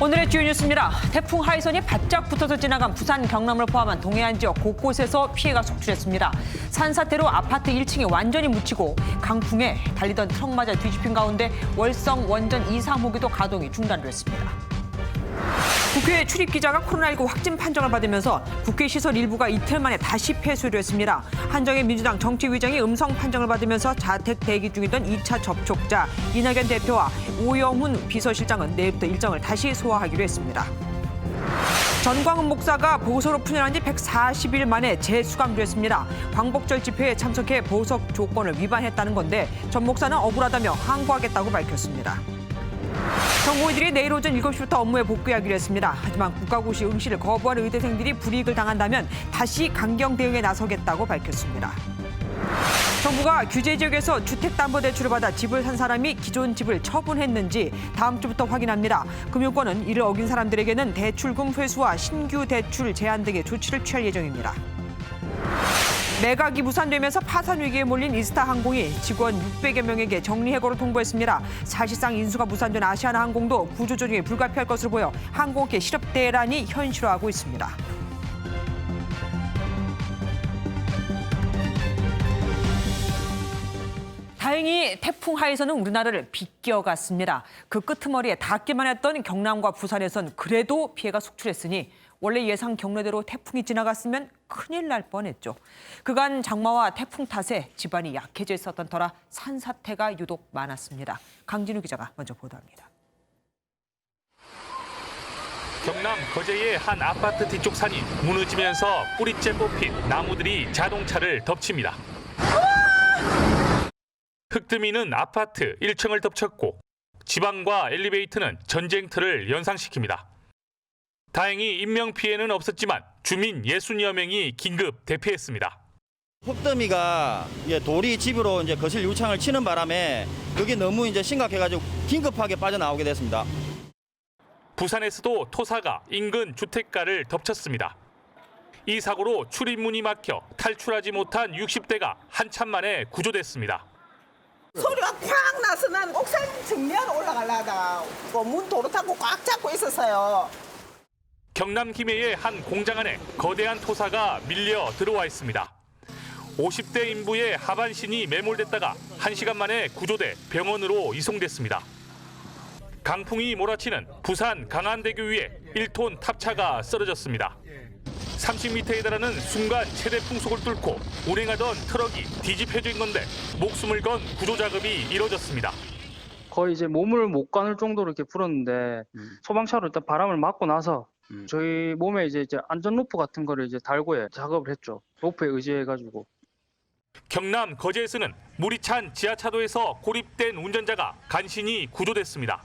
오늘의 주요 뉴스입니다. 태풍 하이선이 바짝 붙어서 지나간 부산, 경남을 포함한 동해안 지역 곳곳에서 피해가 속출했습니다. 산사태로 아파트 1층이 완전히 묻히고 강풍에 달리던 트럭마저 뒤집힌 가운데 월성 원전 2, 3호기도 가동이 중단됐습니다. 국회 출입기자가 코로나19 확진 판정을 받으면서 국회 시설 일부가 이틀 만에 다시 폐쇄됐습니다. 한정희 민주당 정치위장이 음성 판정을 받으면서 자택 대기 중이던 2차 접촉자 이낙연 대표와 오영훈 비서실장은 내일부터 일정을 다시 소화하기로 했습니다. 전광훈 목사가 보고서로 풀려난 지 140일 만에 재수감됐습니다. 광복절 집회에 참석해 보석 조건을 위반했다는 건데 전 목사는 억울하다며 항고하겠다고 밝혔습니다. 전공의들이 내일 오전 7시부터 업무에 복귀하기로 했습니다. 하지만 국가고시 응시를 거부한 의대생들이 불이익을 당한다면 다시 강경 대응에 나서겠다고 밝혔습니다. 정부가 규제 지역에서 주택담보대출을 받아 집을 산 사람이 기존 집을 처분했는지 다음 주부터 확인합니다. 금융권은 이를 어긴 사람들에게는 대출금 회수와 신규 대출 제한 등의 조치를 취할 예정입니다. 매각이 무산되면서 파산 위기에 몰린 이스타항공이 직원 600여 명에게 정리해고를 통보했습니다. 사실상 인수가 무산된 아시아나항공도 구조조정이 불가피할 것으로 보여 항공업계 실업 대란이 현실화하고 있습니다. 다행히 태풍 하이선은 우리나라를 비껴갔습니다. 그 끄트머리에 닿기만 했던 경남과 부산에선 그래도 피해가 속출했으니 원래 예상 경로대로 태풍이 지나갔으면 큰일 날 뻔했죠. 그간 장마와 태풍 탓에 집안이 약해져 있었던 터라 산사태가 유독 많았습니다. 강진우 기자가 먼저 보도합니다. 경남 거제의 한 아파트 뒤쪽 산이 무너지면서 뿌리째 뽑힌 나무들이 자동차를 덮칩니다. 흙더미는 아파트 1층을 덮쳤고 지방과 엘리베이터는 전쟁터를 연상시킵니다. 다행히 인명피해는 없었지만 주민 60여 명이 긴급 대피했습니다. 흙더미가 돌이 집으로 거실 유창을 치는 바람에 그게 너무 심각해가지고 긴급하게 빠져나오게 됐습니다. 부산에서도 토사가 인근 주택가를 덮쳤습니다. 이 사고로 출입문이 막혀 탈출하지 못한 60대가 한참 만에 구조됐습니다. 소리가 쾅 나서 난 옥상 정면 올라가려다 문 도로 타고 꽉 잡고 있었어요. 경남 김해의 한 공장 안에 거대한 토사가 밀려 들어와 있습니다. 50대 인부의 하반신이 매몰됐다가 1시간 만에 구조돼 병원으로 이송됐습니다. 강풍이 몰아치는 부산 강안대교 위에 1톤 탑차가 쓰러졌습니다. 30m에 달하는 순간 최대 풍속을 뚫고 운행하던 트럭이 뒤집혀진 건데 목숨을 건 구조 작업이 이뤄졌습니다. 거의 이제 몸을 못 가눌 정도로 이렇게 불었는데 소방차로 일단 바람을 막고 나서 저희 몸에 이제 안전 로프 같은 거를 이제 달고 작업을 했죠. 로프에 의지해가지고. 경남 거제에서는 물이 찬 지하차도에서 고립된 운전자가 간신히 구조됐습니다.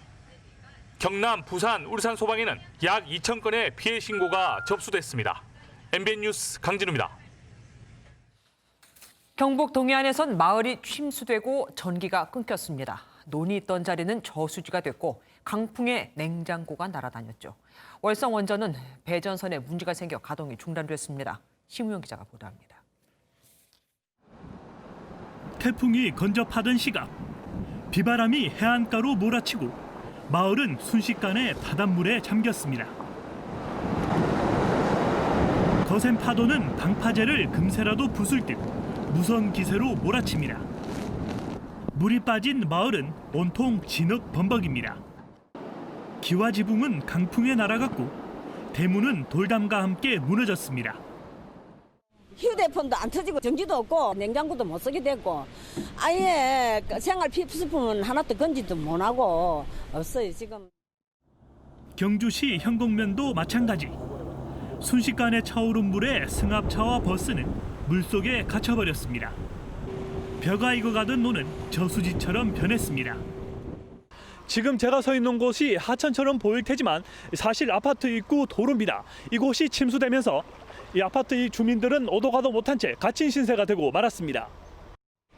경남, 부산, 울산 소방에는 약 2,000건의 피해 신고가 접수됐습니다. MBN 뉴스 강진우입니다. 경북 동해안에선 마을이 침수되고 전기가 끊겼습니다. 논이 있던 자리는 저수지가 됐고 강풍에 냉장고가 날아다녔죠. 월성 원전은 배전선에 문제가 생겨 가동이 중단됐습니다. 심우영 기자가 보도합니다. 태풍이 건접하던 시각, 비바람이 해안가로 몰아치고 마을은 순식간에 바닷물에 잠겼습니다. 거센 파도는 방파제를 금세라도 부술 듯 무선 기세로 몰아칩니다. 물이 빠진 마을은 온통 진흙범벅입니다. 기와 지붕은 강풍에 날아갔고 대문은 돌담과 함께 무너졌습니다. 휴대폰도 안 터지고 전기도 없고 냉장고도 못 쓰게 됐고 아예 생활 필수품은 하나도 건지도 못하고 없어요 지금. 경주시 현곡면도 마찬가지. 순식간에 차오른 물에 승합차와 버스는 물속에 갇혀버렸습니다. 벼가 익어가던 논은 저수지처럼 변했습니다. 지금 제가 서 있는 곳이 하천처럼 보일 테지만 사실 아파트 입구 도로입니다. 이곳이 침수되면서 이 아파트 주민들은 오도 가도 못한 채 갇힌 신세가 되고 말았습니다.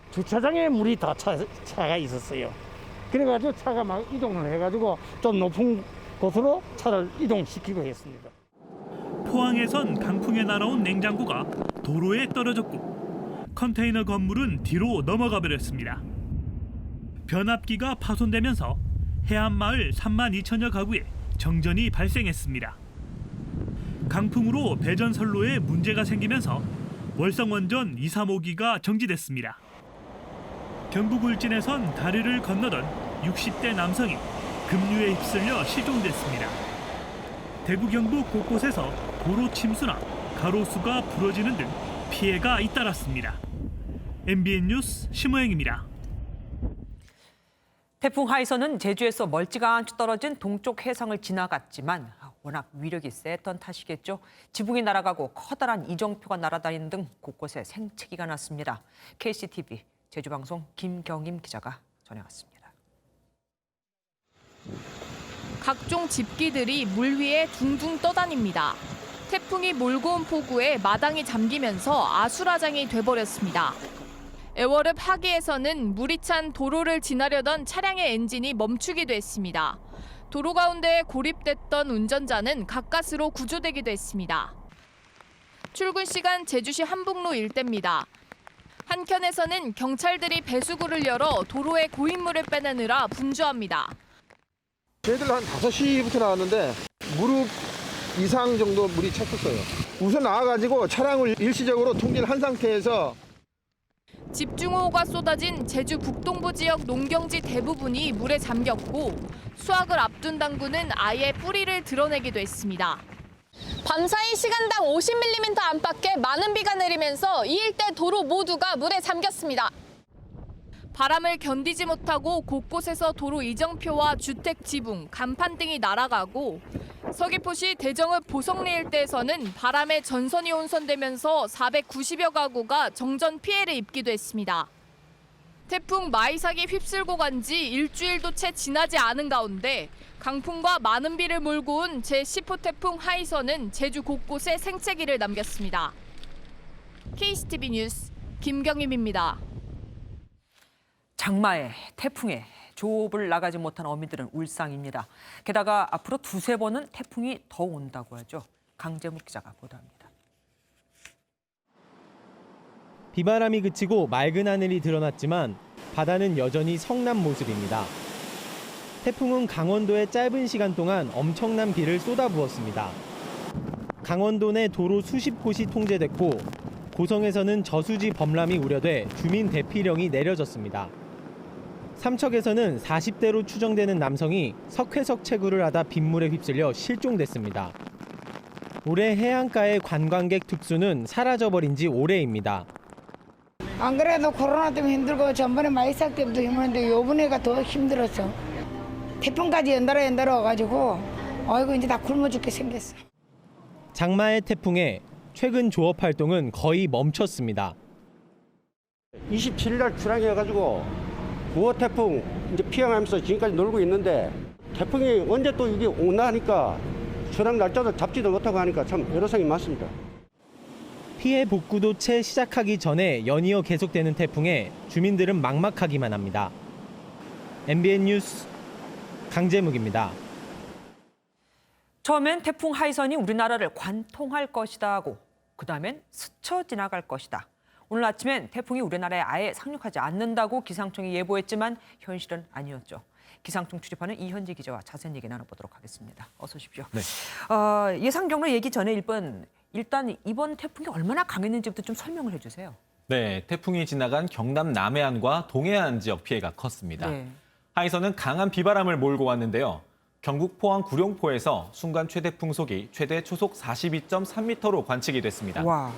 주차장에 물이 다 차가 있었어요. 그래가지고 차가 막 이동을 해가지고 좀 높은 곳으로 차를 이동시키고 했습니다. 포항에선 강풍에 날아온 냉장고가 도로에 떨어졌고 컨테이너 건물은 뒤로 넘어가 버렸습니다. 변압기가 파손되면서 해안마을 3만 2천여 가구에 정전이 발생했습니다. 강풍으로 배전 선로에 문제가 생기면서 월성 원전 2, 3호기가 정지됐습니다. 경북 울진에선 다리를 건너던 60대 남성이 급류에 휩쓸려 실종됐습니다. 대구 경북 곳곳에서 도로 침수나 가로수가 부러지는 등 피해가 잇따랐습니다. MBN 뉴스 심호영입니다. 태풍 하이선은 제주에서 멀찌감치 떨어진 동쪽 해상을 지나갔지만 워낙 위력이 셌던 탓이겠죠. 지붕이 날아가고 커다란 이정표가 날아다니는 등 곳곳에 생채기가 났습니다. KCTV 제주방송 김경임 기자가 전해왔습니다. 각종 집기들이 물 위에 둥둥 떠다닙니다. 태풍이 몰고 온 폭우에 마당이 잠기면서 아수라장이 돼버렸습니다. 애월읍 하기에서는 물이 찬 도로를 지나려던 차량의 엔진이 멈추기도 했습니다. 도로 가운데 고립됐던 운전자는 가까스로 구조되기도 했습니다. 출근 시간 제주시 한북로 일대입니다. 한켠에서는 경찰들이 배수구를 열어 도로에 고인물을 빼내느라 분주합니다. 저희들 한 5시부터 나왔는데 무릎 이상 정도 물이 찼었어요. 우선 나와가지고 차량을 일시적으로 통제를 한 상태에서 집중호우가 쏟아진 제주 북동부 지역 농경지 대부분이 물에 잠겼고 수확을 앞둔 당구는 아예 뿌리를 드러내기도 했습니다. 밤사이 시간당 50mm 안팎의 많은 비가 내리면서 이 일대 도로 모두가 물에 잠겼습니다. 바람을 견디지 못하고 곳곳에서 도로 이정표와 주택 지붕, 간판 등이 날아가고 서귀포시 대정읍 보성리 일대에서는 바람에 전선이 혼선되면서 490여 가구가 정전 피해를 입기도 했습니다. 태풍 마이삭이 휩쓸고 간 지 일주일도 채 지나지 않은 가운데 강풍과 많은 비를 몰고 온 제10호 태풍 하이선은 제주 곳곳에 생채기를 남겼습니다. KCTV 뉴스 김경임입니다. 장마에 태풍에 조업을 나가지 못한 어민들은 울상입니다. 게다가 앞으로 2-3번은 태풍이 더 온다고 하죠. 강재묵 기자가 보도합니다. 비바람이 그치고 맑은 하늘이 드러났지만 바다는 여전히 성난 모습입니다. 태풍은 강원도에 짧은 시간 동안 엄청난 비를 쏟아부었습니다. 강원도 내 도로 수십 곳이 통제됐고 고성에서는 저수지 범람이 우려돼 주민 대피령이 내려졌습니다. 삼척에서는 40대로 추정되는 남성이 석회석 채굴을 하다 빗물에 휩쓸려 실종됐습니다. 올해 해안가의 관광객 특수는 사라져버린 지 오래입니다. 안 그래도 코로나 때문에 힘들고 전번에 마이삭 때부터 힘들었는데 요번에가 더 힘들었어. 태풍까지 연달아 와가지고 아이고 이제 다 굶어 죽게 생겼어. 장마의 태풍에 최근 조업 활동은 거의 멈췄습니다. 27일 날 출항해가지고 9호 태풍 이제 피해가면서 지금까지 놀고 있는데 태풍이 언제 또 이게 오나 하니까 출항 날짜도 잡지도 못하고 하니까 참 애로사항이 많습니다. 피해 복구도 채 시작하기 전에 연이어 계속되는 태풍에 주민들은 막막하기만 합니다. MBN 뉴스 강재묵입니다. 처음엔 태풍 하이선이 우리나라를 관통할 것이다 하고 그다음엔 스쳐 지나갈 것이다. 오늘 아침엔 태풍이 우리나라에 아예 상륙하지 않는다고 기상청이 예보했지만 현실은 아니었죠. 기상청 취재하는 이현지 기자와 자세한 얘기 나눠보도록 하겠습니다. 어서 오십시오. 네. 예상 경로 얘기 전에 일단 이번 태풍이 얼마나 강했는지부터 좀 설명을 해주세요. 네, 태풍이 지나간 경남 남해안과 동해안 지역 피해가 컸습니다. 네. 하이선은 강한 비바람을 몰고 왔는데요. 경북 포항 구룡포에서 순간 최대 풍속이 최대 초속 42.3m로 관측이 됐습니다. 와.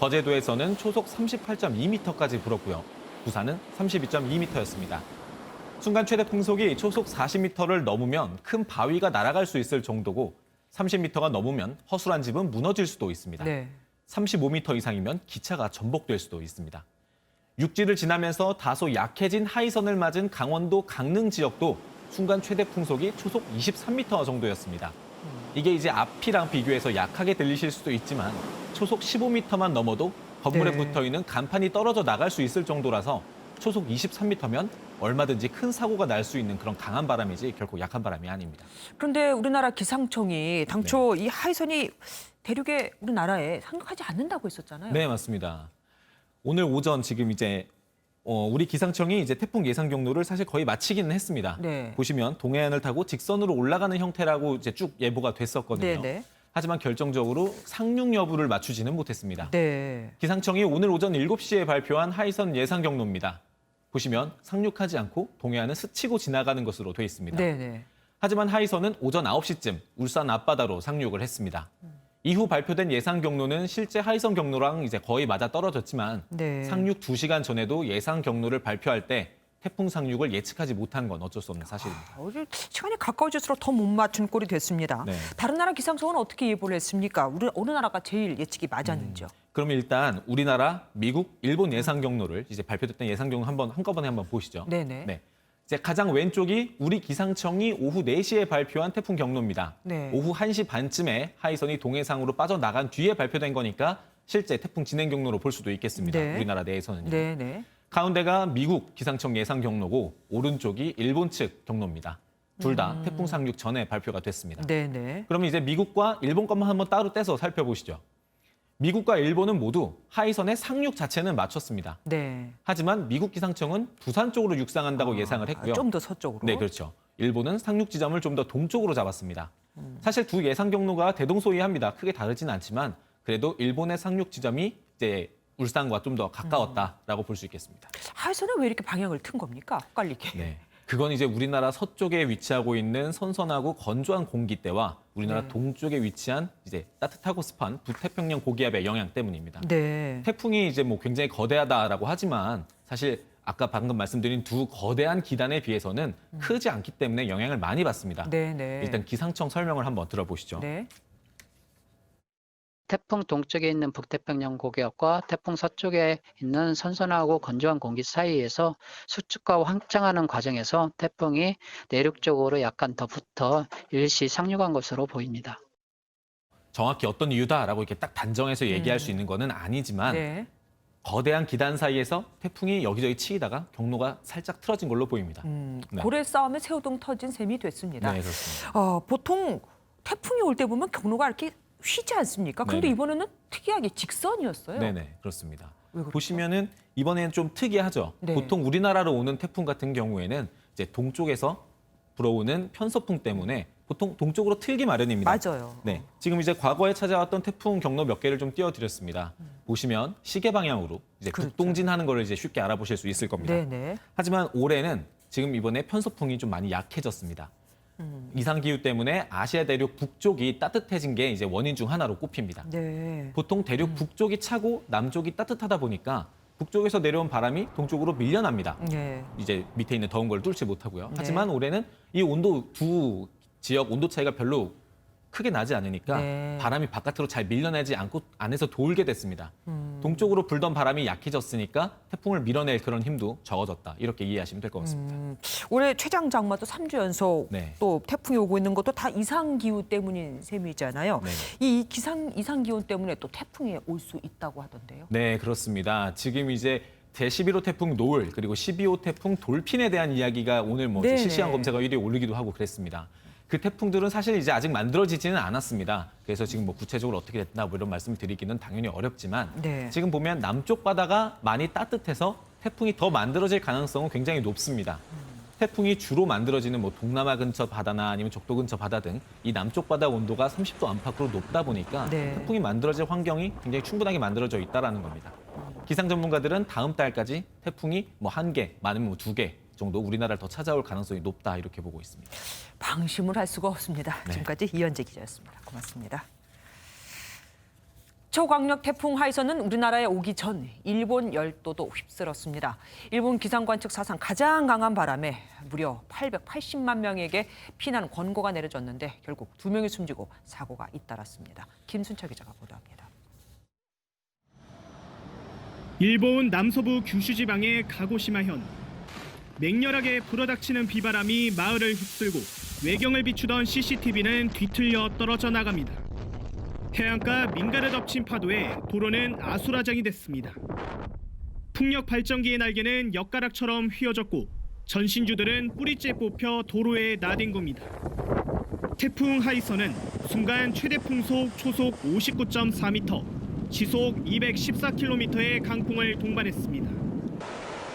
거제도에서는 초속 38.2m까지 불었고요. 부산은 32.2m였습니다. 순간 최대 풍속이 초속 40m를 넘으면 큰 바위가 날아갈 수 있을 정도고 30m가 넘으면 허술한 집은 무너질 수도 있습니다. 네. 35m 이상이면 기차가 전복될 수도 있습니다. 육지를 지나면서 다소 약해진 하이선을 맞은 강원도 강릉 지역도 순간 최대 풍속이 초속 23m 정도였습니다. 이게 이제 앞이랑 비교해서 약하게 들리실 수도 있지만 초속 15m만 넘어도 건물에 붙어있는 간판이 떨어져 나갈 수 있을 정도라서 초속 23m면 얼마든지 큰 사고가 날 수 있는 그런 강한 바람이지 결코 약한 바람이 아닙니다. 그런데 우리나라 기상청이 당초 이 하이선이 대륙에 우리나라에 상륙하지 않는다고 했었잖아요. 네, 맞습니다. 오늘 오전 지금 이제 우리 기상청이 이제 태풍 예상 경로를 사실 거의 마치기는 했습니다. 네. 보시면 동해안을 타고 직선으로 올라가는 형태라고 이제 쭉 예보가 됐었거든요. 네. 하지만 결정적으로 상륙 여부를 맞추지는 못했습니다. 네. 기상청이 오늘 오전 7시에 발표한 하이선 예상 경로입니다. 보시면 상륙하지 않고 동해안은 스치고 지나가는 것으로 돼 있습니다. 네. 하지만 하이선은 오전 9시쯤 울산 앞바다로 상륙을 했습니다. 이후 발표된 예상 경로는 실제 하이선 경로랑 이제 거의 맞아 떨어졌지만 네. 상륙 2시간 전에도 예상 경로를 발표할 때 태풍 상륙을 예측하지 못한 건 어쩔 수 없는 사실입니다. 시간이 가까워질수록 더 못 맞춘 꼴이 됐습니다. 네. 다른 나라 기상청은 어떻게 예보를 했습니까? 우리 어느 나라가 제일 예측이 맞았는지요? 그럼 일단 우리나라, 미국, 일본 예상 경로를 이제 발표됐던 예상 경로 한꺼번에 한번 보시죠. 네네. 네. 이제 가장 왼쪽이 우리 기상청이 오후 4시에 발표한 태풍 경로입니다. 네. 오후 1시 반쯤에 하이선이 동해상으로 빠져나간 뒤에 발표된 거니까 실제 태풍 진행 경로로 볼 수도 있겠습니다. 네. 우리나라 내에서는요. 네. 가운데가 미국 기상청 예상 경로고 오른쪽이 일본 측 경로입니다. 둘 다 태풍 상륙 전에 발표가 됐습니다. 네. 그러면 이제 미국과 일본 것만 한번 따로 떼서 살펴보시죠. 미국과 일본은 모두 하이선의 상륙 자체는 맞췄습니다. 네. 하지만 미국 기상청은 부산 쪽으로 육상한다고 예상을 했고요. 좀 더 서쪽으로. 네, 그렇죠. 일본은 상륙 지점을 좀 더 동쪽으로 잡았습니다. 사실 두 예상 경로가 대동소이합니다. 크게 다르지는 않지만 그래도 일본의 상륙 지점이 이제 울산과 좀 더 가까웠다라고 볼 수 있겠습니다. 하이선은 왜 이렇게 방향을 튼 겁니까? 헷갈리게. 네. 그건 이제 우리나라 서쪽에 위치하고 있는 선선하고 건조한 공기대와 우리나라 동쪽에 위치한 이제 따뜻하고 습한 북태평양 고기압의 영향 때문입니다. 네. 태풍이 이제 뭐 굉장히 거대하다라고 하지만 사실 아까 방금 말씀드린 두 거대한 기단에 비해서는 크지 않기 때문에 영향을 많이 받습니다. 네. 일단 기상청 설명을 한번 들어보시죠. 네. 태풍 동쪽에 있는 북태평양 고기압과 태풍 서쪽에 있는 선선하고 건조한 공기 사이에서 수축과 확장하는 과정에서 태풍이 내륙 쪽으로 약간 더 붙어 일시 상륙한 것으로 보입니다. 정확히 어떤 이유다라고 이렇게 딱 단정해서 얘기할 수 있는 거는 아니지만 네. 거대한 기단 사이에서 태풍이 여기저기 치이다가 경로가 살짝 틀어진 걸로 보입니다. 네. 고래 싸움에 새우등 터진 셈이 됐습니다. 네, 그렇습니다. 보통 태풍이 올 때 보면 경로가 이렇게 휘지 않습니까? 그런데 네네. 이번에는 특이하게 직선이었어요. 네네, 그렇습니다. 왜 그렇죠? 보시면은 이번에는 좀 특이하죠. 네. 보통 우리나라로 오는 태풍 같은 경우에는 이제 동쪽에서 불어오는 편서풍 때문에 보통 동쪽으로 틀기 마련입니다. 맞아요. 네, 지금 이제 과거에 찾아왔던 태풍 경로 몇 개를 좀 띄워드렸습니다. 보시면 시계 방향으로 이제 그렇죠. 북동진하는 거를 이제 쉽게 알아보실 수 있을 겁니다. 네네. 하지만 올해는 지금 이번에 편서풍이 좀 많이 약해졌습니다. 이상 기후 때문에 아시아 대륙 북쪽이 따뜻해진 게 이제 원인 중 하나로 꼽힙니다. 네. 보통 대륙 북쪽이 차고 남쪽이 따뜻하다 보니까 북쪽에서 내려온 바람이 동쪽으로 밀려납니다. 네. 이제 밑에 있는 더운 걸 뚫지 못하고요. 네. 하지만 올해는 이 온도 두 지역 온도 차이가 별로 크게 나지 않으니까 네. 바람이 바깥으로 잘 밀려내지 않고 안에서 돌게 됐습니다. 동쪽으로 불던 바람이 약해졌으니까 태풍을 밀어낼 그런 힘도 적어졌다. 이렇게 이해하시면 될 것 같습니다. 올해 최장 장마도 3주 연속 네. 또 태풍이 오고 있는 것도 다 이상 기후 때문인 셈이잖아요. 네. 이 이상 기온 때문에 또 태풍이 올 수 있다고 하던데요. 네, 그렇습니다. 지금 이제 제11호 태풍 노을 그리고 12호 태풍 돌핀에 대한 이야기가 오늘 뭐 네네. 실시간 검색어 1위에 오르기도 하고 그랬습니다. 그 태풍들은 사실 이제 아직 만들어지지는 않았습니다. 그래서 지금 뭐 구체적으로 어떻게 됐나 뭐 이런 말씀을 드리기는 당연히 어렵지만 네. 지금 보면 남쪽 바다가 많이 따뜻해서 태풍이 더 만들어질 가능성은 굉장히 높습니다. 태풍이 주로 만들어지는 뭐 동남아 근처 바다나 아니면 적도 근처 바다 등 이 남쪽 바다 온도가 30도 안팎으로 높다 보니까 네. 태풍이 만들어질 환경이 굉장히 충분하게 만들어져 있다라는 겁니다. 기상 전문가들은 다음 달까지 태풍이 뭐 1개, 많으면 뭐 2개 정도 우리나라를 더 찾아올 가능성이 높다 이렇게 보고 있습니다. 방심을 할 수가 없습니다. 네. 지금까지 이현재 기자였습니다. 고맙습니다. 초강력 태풍 하이선은 우리나라에 오기 전 일본 열도도 휩쓸었습니다. 일본 기상관측 사상 가장 강한 바람에 무려 880만 명에게 피난 권고가 내려졌는데 결국 2명이 숨지고 사고가 잇따랐습니다. 김순철 기자가 보도합니다. 일본 남서부 규슈 지방의 가고시마현. 맹렬하게 불어닥치는 비바람이 마을을 휩쓸고 외경을 비추던 CCTV는 뒤틀려 떨어져 나갑니다. 해안가 민가를 덮친 파도에 도로는 아수라장이 됐습니다. 풍력 발전기의 날개는 엿가락처럼 휘어졌고 전신주들은 뿌리째 뽑혀 도로에 나댄 겁니다. 태풍 하이선은 순간 최대 풍속 초속 59.4m, 시속 214km의 강풍을 동반했습니다.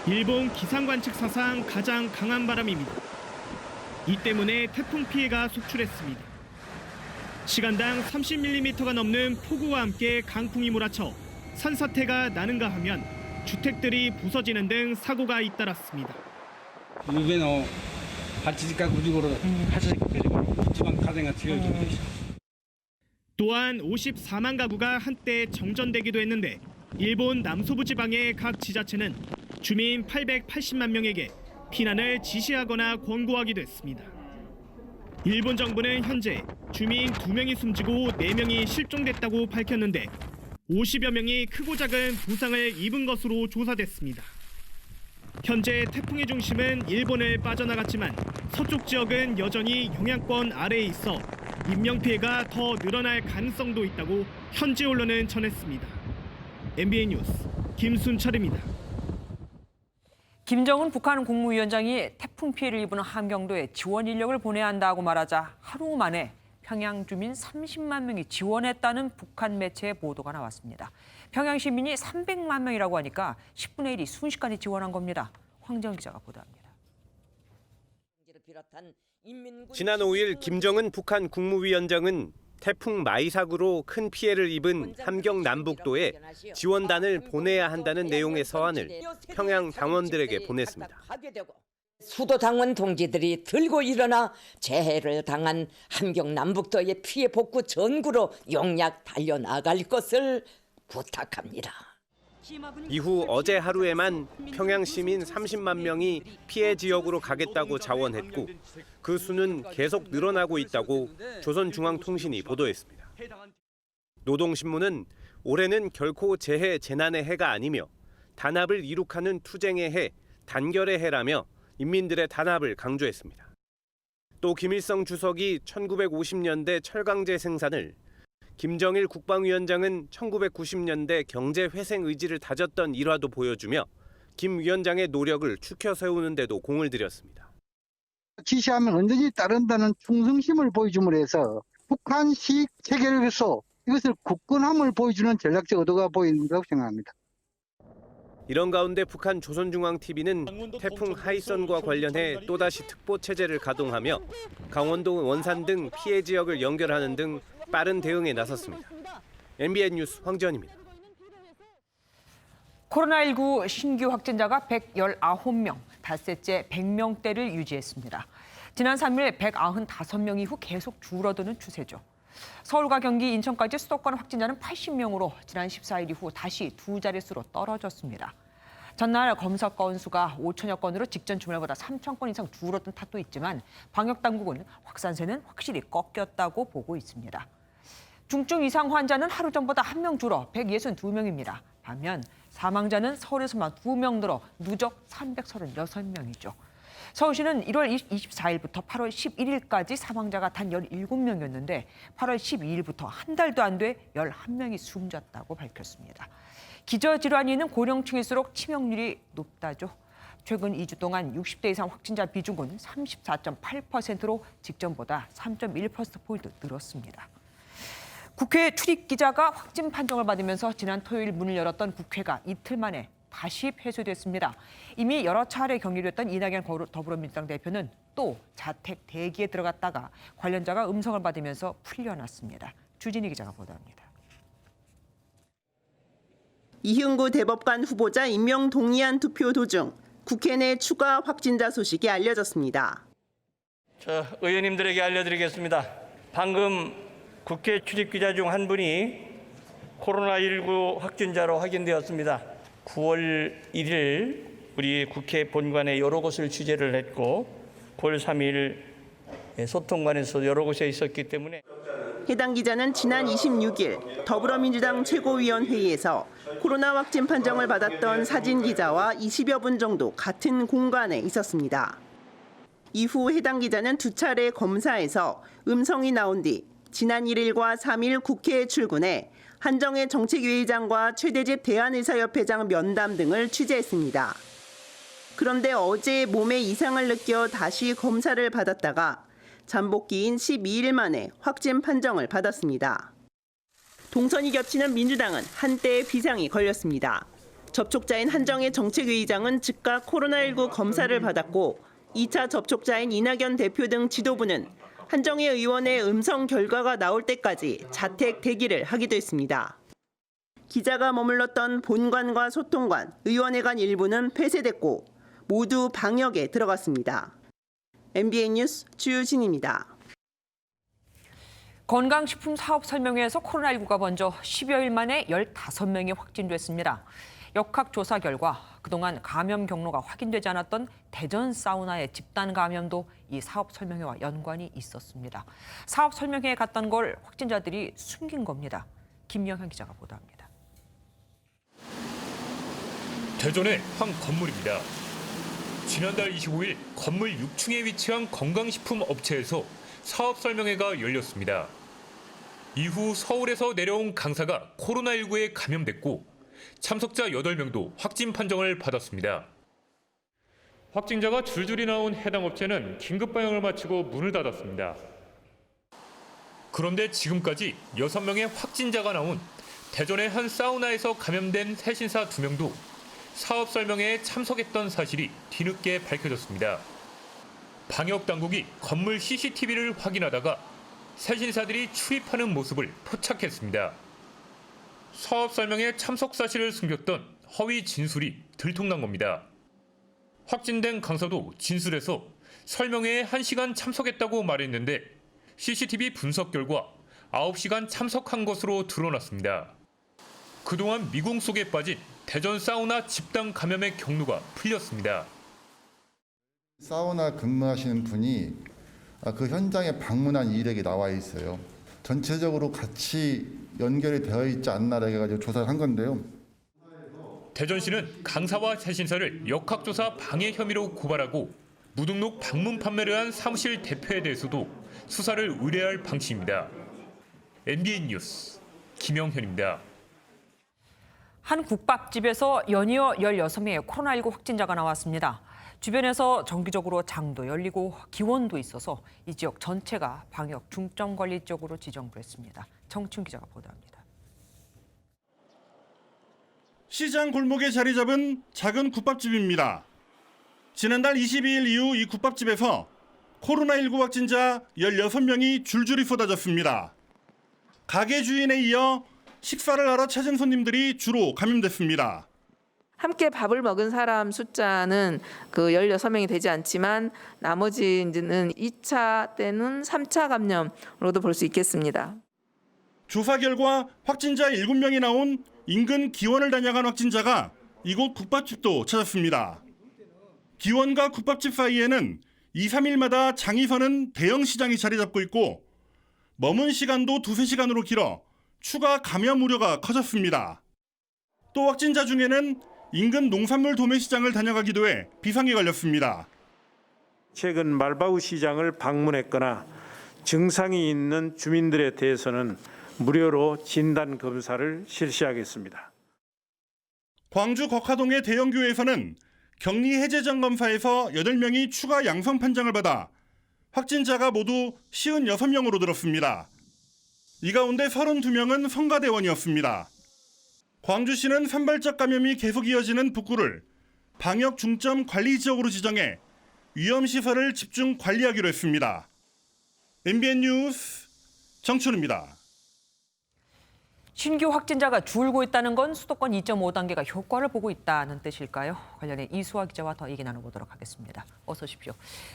일본 기상관측 사상 가장 강한 바람입니다. 이 때문에 태풍 피해가 속출했습니다. 시간당 30mm가 넘는 폭우와 함께 강풍이 몰아쳐 산사태가 나는가 하면 주택들이 부서지는 등 사고가 잇따랐습니다. 또한 54만 가구가 한때 정전되기도 했는데 일본 남서부 지방의 각 지자체는 주민 880만 명에게 피난을 지시하거나 권고하기도 했습니다. 일본 정부는 현재 주민 2명이 숨지고 4명이 실종됐다고 밝혔는데 50여 명이 크고 작은 부상을 입은 것으로 조사됐습니다. 현재 태풍의 중심은 일본을 빠져나갔지만 서쪽 지역은 여전히 영향권 아래에 있어 인명피해가 더 늘어날 가능성도 있다고 현지 언론은 전했습니다. MBN 뉴스 김순철입니다. 김정은 북한 국무위원장이 태풍 피해를 입은 함경도에 지원 인력을 보내야 한다고 말하자 하루 만에 평양 주민 30만 명이 지원했다는 북한 매체의 보도가 나왔습니다. 평양 시민이 300만 명이라고 하니까 10분의 1이 순식간에 지원한 겁니다. 황정 기자가 보도합니다. 지난 5일 김정은 북한 국무위원장은 태풍 마이삭으로 큰 피해를 입은 함경 남북도에 지원단을 보내야 한다는 내용의 서한을 평양 당원들에게 보냈습니다. 수도 당원 동지들이 들고 일어나 재해를 당한 함경 남북도의 피해 복구 전구로 용약 달려나갈 것을 부탁합니다. 이후 어제 하루에만 평양 시민 30만 명이 피해 지역으로 가겠다고 자원했고 그 수는 계속 늘어나고 있다고 조선중앙통신이 보도했습니다. 노동신문은 올해는 결코 재해 재난의 해가 아니며 단합을 이룩하는 투쟁의 해, 단결의 해라며 인민들의 단합을 강조했습니다. 또 김일성 주석이 1950년대 철강제 생산을, 김정일 국방위원장은 1990년대 경제 회생 의지를 다졌던 일화도 보여주며 김 위원장의 노력을 추켜 세우는 데도 공을 들였습니다. 지시하면 언제든지 따른다는 충성심을 보여줌으로 해서 북한식 체계로서 이것을 굳건함을 보여주는 전략적 의도가 보인다고 생각합니다. 이런 가운데 북한 조선중앙TV는 태풍 하이선과 관련해 또다시 특보 체제를 가동하며 강원도 원산 등 피해 지역을 연결하는 등 빠른 대응에 나섰습니다. MBN 뉴스 황지연입니다. 코로나19 신규 확진자가 119명, 닷새째 100명대를 유지했습니다. 지난 3일 195명 이후 계속 줄어드는 추세죠. 서울과 경기, 인천까지 수도권 확진자는 80명으로 지난 14일 이후 다시 두 자릿수로 떨어졌습니다. 전날 검사 건수가 5천여 건으로 직전 주말보다 3천 건 이상 줄어든 탓도 있지만 방역당국은 확산세는 확실히 꺾였다고 보고 있습니다. 중증 이상 환자는 하루 전보다 1명 줄어 162명입니다. 반면 사망자는 서울에서만 2명 늘어 누적 336명이죠. 서울시는 1월 24일부터 8월 11일까지 사망자가 단 17명이었는데 8월 12일부터 한 달도 안 돼 11명이 숨졌다고 밝혔습니다. 기저질환이 있는 고령층일수록 치명률이 높다죠. 최근 2주 동안 60대 이상 확진자 비중은 34.8%로 직전보다 3.1%포인트 늘었습니다. 국회 출입기자가 확진 판정을 받으면서 지난 토요일 문을 열었던 국회가 이틀 만에 다시 폐쇄됐습니다. 이미 여러 차례 격리됐던 이낙연 더불어민주당 대표는 또 자택 대기에 들어갔다가 관련자가 음성을 받으면서 풀려났습니다. 주진희 기자가 보도합니다. 이흥구 대법관 후보자 임명 동의안 투표 도중 국회 내 추가 확진자 소식이 알려졌습니다. 의원님들에게 알려드리겠습니다. 방금 국회 출입기자 중 한 분이 코로나19 확진자로 확인되었습니다. 9월 1일 우리 국회 본관에 여러 곳을 취재를 했고 9월 3일 소통관에서 여러 곳에 있었기 때문에 해당 기자는 지난 26일 더불어민주당 최고위원회의에서 코로나 확진 판정을 받았던 사진 기자와 20여 분 정도 같은 공간에 있었습니다. 이후 해당 기자는 두 차례 검사에서 음성이 나온 뒤 지난 1일과 3일 국회에 출근해 한정혜 정책위의장과 최대집 대한의사협회장 면담 등을 취재했습니다. 그런데 어제 몸에 이상을 느껴 다시 검사를 받았다가 잠복기인 12일 만에 확진 판정을 받았습니다. 동선이 겹치는 민주당은 한때의 비상이 걸렸습니다. 접촉자인 한정혜 정책위의장은 즉각 코로나19 검사를 받았고 2차 접촉자인 이낙연 대표 등 지도부는 한정혜 의원의 음성 결과가 나올 때까지 자택 대기를 하기도 했습니다. 기자가 머물렀던 본관과 소통관, 의원회관 일부는 폐쇄됐고 모두 방역에 들어갔습니다. MBN 뉴스 주유진입니다. 건강식품 사업 설명회에서 코로나19가 먼저 10여일 만에 15명이 확진됐습니다. 역학조사 결과 그동안 감염 경로가 확인되지 않았던 대전 사우나의 집단 감염도 이 사업 설명회와 연관이 있었습니다. 사업 설명회에 갔던 걸 확진자들이 숨긴 겁니다. 김영현 기자가 보도합니다. 대전의 한 건물입니다. 지난달 25일 건물 6층에 위치한 건강식품 업체에서 사업 설명회가 열렸습니다. 이후 서울에서 내려온 강사가 코로나19에 감염됐고 참석자 8명도 확진 판정을 받았습니다. 확진자가 줄줄이 나온 해당 업체는 긴급 방역을 마치고 문을 닫았습니다. 그런데 지금까지 6명의 확진자가 나온 대전의 한 사우나에서 감염된 세신사 2명도 사업 설명회에 참석했던 사실이 뒤늦게 밝혀졌습니다. 방역 당국이 건물 CCTV를 확인하다가 세신사들이 출입하는 모습을 포착했습니다. 사업 설명회 참석 사실을 숨겼던 허위 진술이 들통난 겁니다. 확진된 강사도 진술에서 설명회에 1시간 참석했다고 말했는데 CCTV 분석 결과 9시간 참석한 것으로 드러났습니다. 그동안 미궁 속에 빠진 대전 사우나 집단 감염의 경로가 풀렸습니다. 사우나 근무하시는 분이 그 현장에 방문한 이력이 나와 있어요. 전체적으로 같이 연결이 되어 있지 않나라고 해가지고 조사를 한 건데요. 대전시는 강사와 세신사를 역학조사 방해 혐의로 고발하고 무등록 방문 판매를 한 사무실 대표에 대해서도 수사를 의뢰할 방침입니다. MBN 뉴스 김영현입니다. 한 국밥집에서 연이어 16명의 코로나19 확진자가 나왔습니다. 주변에서 정기적으로 장도 열리고 기원도 있어서 이 지역 전체가 방역 중점 관리 지역으로 지정됐습니다. 정춘 기자가 보도합니다. 시장 골목에 자리 잡은 작은 국밥집입니다. 지난달 22일 이후 이 국밥집에서 코로나19 확진자 16명이 줄줄이 쏟아졌습니다. 가게 주인에 이어 식사를 하러 찾은 손님들이 주로 감염됐습니다. 함께 밥을 먹은 사람 숫자는 그 16명이 되지 않지만 나머지는 2차 때는 3차 감염으로도 볼 수 있겠습니다. 조사 결과 확진자 7명이 나온 인근 기원을 다녀간 확진자가 이곳 국밥집도 찾았습니다. 기원과 국밥집 사이에는 2, 3일마다 장이 서는 대형 시장이 자리 잡고 있고 머문 시간도 2-3시간으로 길어 추가 감염 우려가 커졌습니다. 또 확진자 중에는 인근 농산물 도매시장을 다녀가기도 해 비상이 걸렸습니다. 최근 말바우 시장을 방문했거나 증상이 있는 주민들에 대해서는 무료로 진단 검사를 실시하겠습니다. 광주 거카동의 대형 교회에서는 격리 해제전 검사에서 8명이 추가 양성 판정을 받아 확진자가 모두 56명으로 늘었습니다. 이 가운데 32명은 성가대원이었습니다. 광주시는 산발적 감염이 계속 이어지는 북구를 방역 중점 관리 지역으로 지정해 위험시설을 집중 관리하기로 했습니다. MBN 뉴스 정춘우입니다. 신규 확진자가 줄고 있다는 건 수도권 2.5단계가 효과를 보고 있다는 뜻일까요? 관련해 이수아 기자와 더 얘기 나눠보도록 하겠습니다. 어서 오십시오.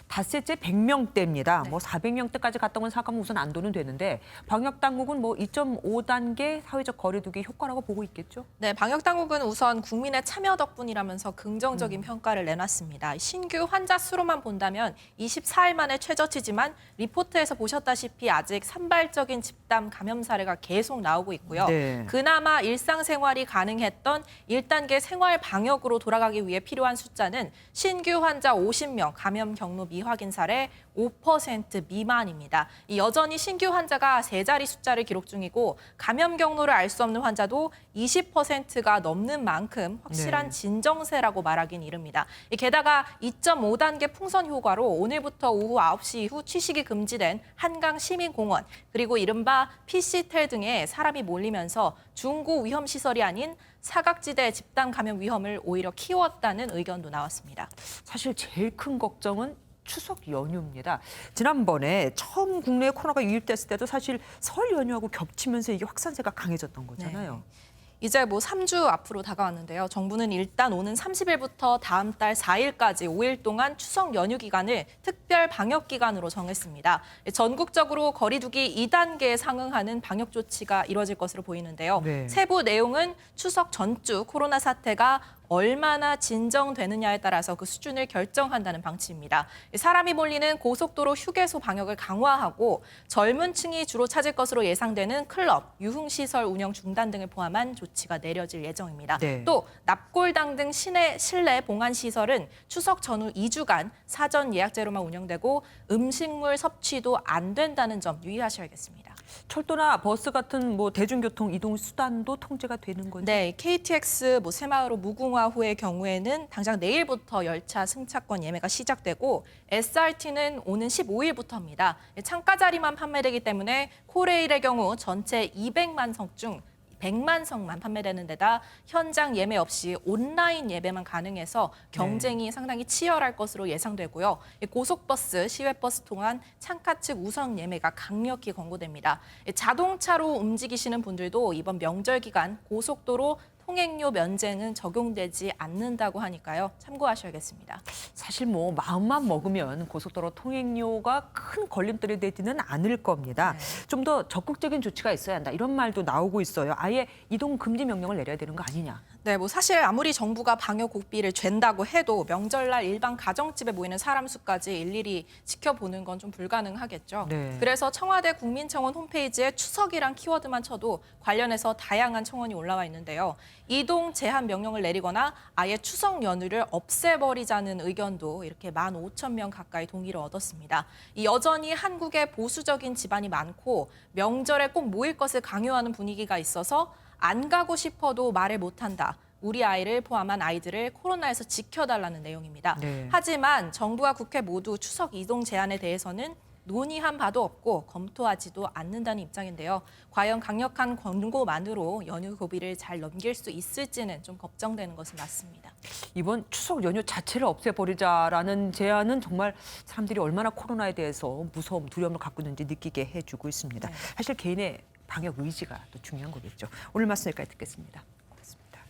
닷새째 100명대입니다. 뭐 400명대까지 갔던 건 사과면 우선 안도는 되는데 방역 당국은 뭐 2.5단계 사회적 거리두기 효과라고 보고 있겠죠? 네, 방역 당국은 우선 국민의 참여 덕분이라면서 긍정적인 평가를 내놨습니다. 신규 환자 수로만 본다면 24일 만에 최저치지만 리포트에서 보셨다시피 아직 산발적인 집단 감염 사례가 계속 나오고 있고요. 네. 그나마 일상생활이 가능했던 1단계 생활 방역으로 돌아가기 위해 필요한 숫자는 신규 환자 50명, 감염 경로 미확인 사례 5% 미만입니다. 여전히 신규 환자가 3자리 숫자를 기록 중이고 감염 경로를 알 수 없는 환자도 20%가 넘는 만큼 확실한 진정세라고 말하긴 이릅니다. 게다가 2.5단계 풍선 효과로 오늘부터 오후 9시 이후 취식이 금지된 한강 시민공원 그리고 이른바 PC텔 등에 사람이 몰리면서 중고 위험시설이 아닌 사각지대 집단 감염 위험을 오히려 키웠다는 의견도 나왔습니다. 사실 제일 큰 걱정은 추석 연휴입니다. 지난번에 처음 국내에 코로나가 유입됐을 때도 사실 설 연휴하고 겹치면서 이게 확산세가 강해졌던 거잖아요. 네. 이제 3주 앞으로 다가왔는데요. 정부는 일단 오는 30일부터 다음 달 4일까지 5일 동안 추석 연휴 기간을 특별 방역 기간으로 정했습니다. 전국적으로 거리 두기 2단계에 상응하는 방역 조치가 이뤄질 것으로 보이는데요. 세부 내용은 추석 전주 코로나 사태가 얼마나 진정되느냐에 따라서 그 수준을 결정한다는 방침입니다. 사람이 몰리는 고속도로 휴게소 방역을 강화하고 젊은 층이 주로 찾을 것으로 예상되는 클럽, 유흥시설 운영 중단 등을 포함한 조치가 내려질 예정입니다. 또 납골당 등 실내 봉안시설은 추석 전후 2주간 사전 예약제로만 운영되고 음식물 섭취도 안 된다는 점 유의하셔야겠습니다. 철도나 버스 같은 대중교통 이동 수단도 통제가 되는 거죠? 네, KTX 새마을호 무궁화호의 경우에는 당장 내일부터 열차 승차권 예매가 시작되고 SRT는 오는 15일부터입니다. 창가 자리만 판매되기 때문에 코레일의 경우 전체 200만 석 중 100만 석만 판매되는 데다 현장 예매 없이 온라인 예매만 가능해서 경쟁이 상당히 치열할 것으로 예상되고요. 고속버스, 시외버스 통한 창가 측 우선 예매가 강력히 권고됩니다. 자동차로 움직이시는 분들도 이번 명절 기간 고속도로 통행료 면제는 적용되지 않는다고 하니까요. 참고하셔야겠습니다. 사실 마음만 먹으면 고속도로 통행료가 큰 걸림돌이 되지는 않을 겁니다. 좀 더 적극적인 조치가 있어야 한다. 이런 말도 나오고 있어요. 아예 이동 금지 명령을 내려야 되는 거 아니냐. 네, 사실 아무리 정부가 방역 고삐를 잰다고 해도 명절날 일반 가정집에 모이는 사람 수까지 일일이 지켜보는 건 좀 불가능하겠죠. 그래서 청와대 국민청원 홈페이지에 추석이란 키워드만 쳐도 관련해서 다양한 청원이 올라와 있는데요. 이동 제한 명령을 내리거나 아예 추석 연휴를 없애버리자는 의견도 이렇게 15,000명 가까이 동의를 얻었습니다. 여전히 한국에 보수적인 집안이 많고 명절에 꼭 모일 것을 강요하는 분위기가 있어서 안 가고 싶어도 말을 못한다. 우리 아이를 포함한 아이들을 코로나에서 지켜달라는 내용입니다. 하지만 정부와 국회 모두 추석 이동 제한에 대해서는 논의한 바도 없고 검토하지도 않는다는 입장인데요. 과연 강력한 권고만으로 연휴 고비를 잘 넘길 수 있을지는 좀 걱정되는 것은 맞습니다. 이번 추석 연휴 자체를 없애버리자라는 제안은 정말 사람들이 얼마나 코로나에 대해서 무서움, 두려움을 갖고 있는지 느끼게 해주고 있습니다. 사실 개인의 방역 의지가 또 중요한 거겠죠. 오늘 말씀 여기까지 듣겠습니다. 고맙습니다.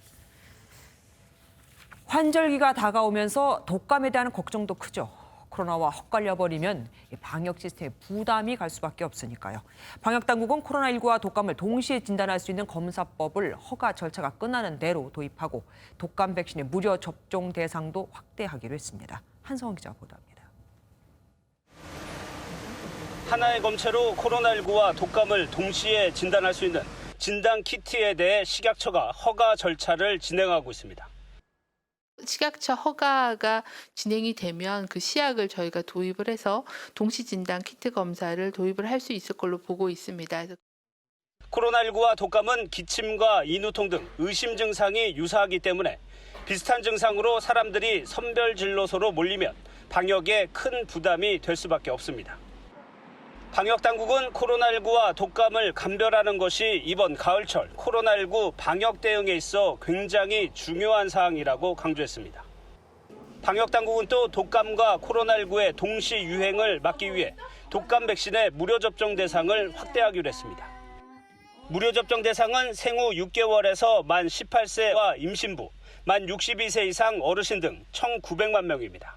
환절기가 다가오면서 독감에 대한 걱정도 크죠. 코로나와 헛갈려버리면 방역 시스템에 부담이 갈 수밖에 없으니까요. 방역당국은 코로나19와 독감을 동시에 진단할 수 있는 검사법을 허가 절차가 끝나는 대로 도입하고 독감 백신의 무료 접종 대상도 확대하기로 했습니다. 한성원 기자가 보도합니다. 하나의 검체로 코로나19와 독감을 동시에 진단할 수 있는 진단 키트에 대해 식약처가 허가 절차를 진행하고 있습니다. 식약처 허가가 진행이 되면 그 시약을 저희가 도입을 해서 동시 진단 키트 검사를 도입을 할 수 있을 걸로 보고 있습니다. 코로나19와 독감은 기침과 인후통 등 의심 증상이 유사하기 때문에 비슷한 증상으로 사람들이 선별진료소로 몰리면 방역에 큰 부담이 될 수밖에 없습니다. 방역당국은 코로나19와 독감을 감별하는 것이 이번 가을철 코로나19 방역 대응에 있어 굉장히 중요한 사항이라고 강조했습니다. 방역당국은 또 독감과 코로나19의 동시 유행을 막기 위해 독감 백신의 무료 접종 대상을 확대하기로 했습니다. 무료 접종 대상은 생후 6개월에서 만 18세와 임신부, 만 62세 이상 어르신 등 1,900만 명입니다.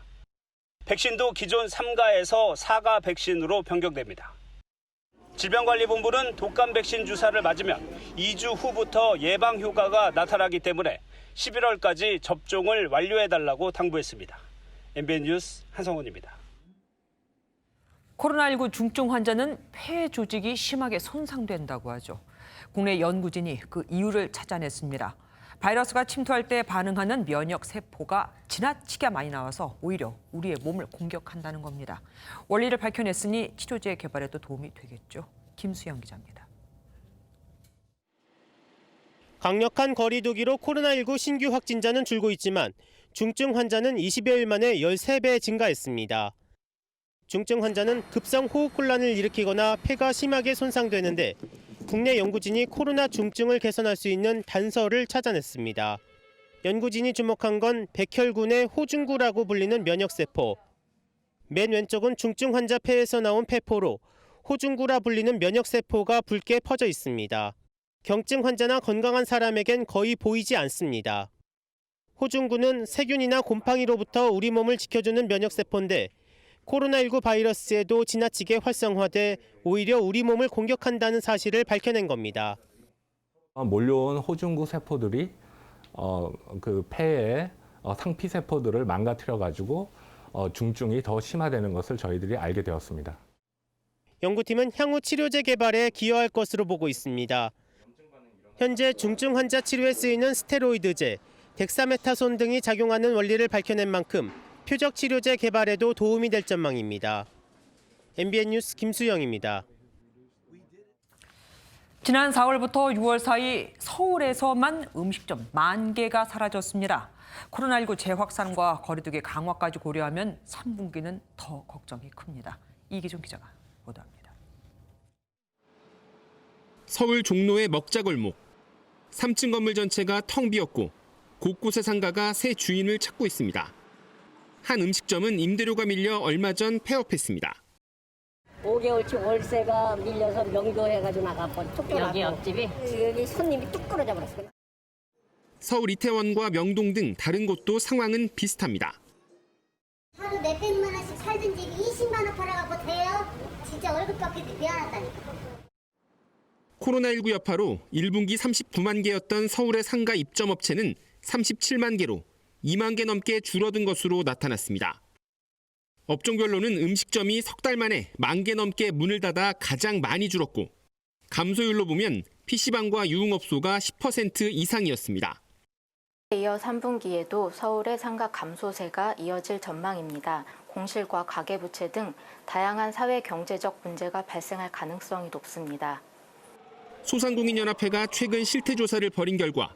백신도 기존 3가에서 4가 백신으로 변경됩니다. 질병관리본부는 독감 백신 주사를 맞으면 2주 후부터 예방 효과가 나타나기 때문에 11월까지 접종을 완료해달라고 당부했습니다. MBN 뉴스 한성훈입니다. 코로나19 중증 환자는 폐 조직이 심하게 손상된다고 하죠. 국내 연구진이 그 이유를 찾아냈습니다. 바이러스가 침투할 때 반응하는 면역 세포가 지나치게 많이 나와서 오히려 우리의 몸을 공격한다는 겁니다. 원리를 밝혀냈으니 치료제 개발에도 도움이 되겠죠. 김수영 기자입니다. 강력한 거리 두기로 코로나19 신규 확진자는 줄고 있지만 중증 환자는 20여일 만에 13배 증가했습니다. 중증 환자는 급성 호흡곤란을 일으키거나 폐가 심하게 손상되는데 국내 연구진이 코로나 중증을 개선할 수 있는 단서를 찾아냈습니다. 연구진이 주목한 건 백혈군의 호중구라고 불리는 면역세포. 맨 왼쪽은 중증 환자 폐에서 나온 폐포로 호중구라 불리는 면역세포가 붉게 퍼져 있습니다. 경증 환자나 건강한 사람에겐 거의 보이지 않습니다. 호중구는 세균이나 곰팡이로부터 우리 몸을 지켜주는 면역세포인데 코로나19 바이러스에도 지나치게 활성화돼 오히려 우리 몸을 공격한다는 사실을 밝혀낸 겁니다. 몰려온 호중구 세포들이 그 폐의 상피 세포들을 망가뜨려 가지고 중증이 더 심화되는 것을 저희들이 알게 되었습니다. 연구팀은 향후 치료제 개발에 기여할 것으로 보고 있습니다. 현재 중증 환자 치료에 쓰이는 스테로이드제, 덱사메타손 등이 작용하는 원리를 밝혀낸 만큼 표적 치료제 개발에도 도움이 될 전망입니다. MBN 뉴스 김수영입니다. 지난 4월부터 6월 사이 서울에서만 음식점 10,000개가 사라졌습니다. 코로나19 재확산과 거리두기 강화까지 고려하면 3분기는 더 걱정이 큽니다. 이기준 기자가 보도합니다. 서울 종로의 먹자골목. 3층 건물 전체가 텅 비었고 곳곳의 상가가 새 주인을 찾고 있습니다. 한 음식점은 임대료가 밀려 얼마 전 폐업했습니다. 5개월치 월세가 밀려서 명도해가지고 나가버려. 여기 옆집이? 여기 손님이 뚝 끊어져 버렸어요. 서울 이태원과 명동 등 다른 곳도 상황은 비슷합니다. 하루 몇백만 원씩 살던 집이 20만 원 팔아갖고 돼요? 진짜 월급 받기도 미안하다니까. 코로나19 여파로 1분기 39만 개였던 서울의 상가 입점업체는 37만 개로 2만 개 넘게 줄어든 것으로 나타났습니다. 업종별로는 음식점이 석 달 만에 10,000개 넘게 문을 닫아 가장 많이 줄었고 감소율로 보면 PC방과 유흥업소가 10% 이상이었습니다. 이어 3분기에도 서울의 상가 감소세가 이어질 전망입니다. 공실과 가계부채 등 다양한 사회 경제적 문제가 발생할 가능성이 높습니다. 소상공인연합회가 최근 실태조사를 벌인 결과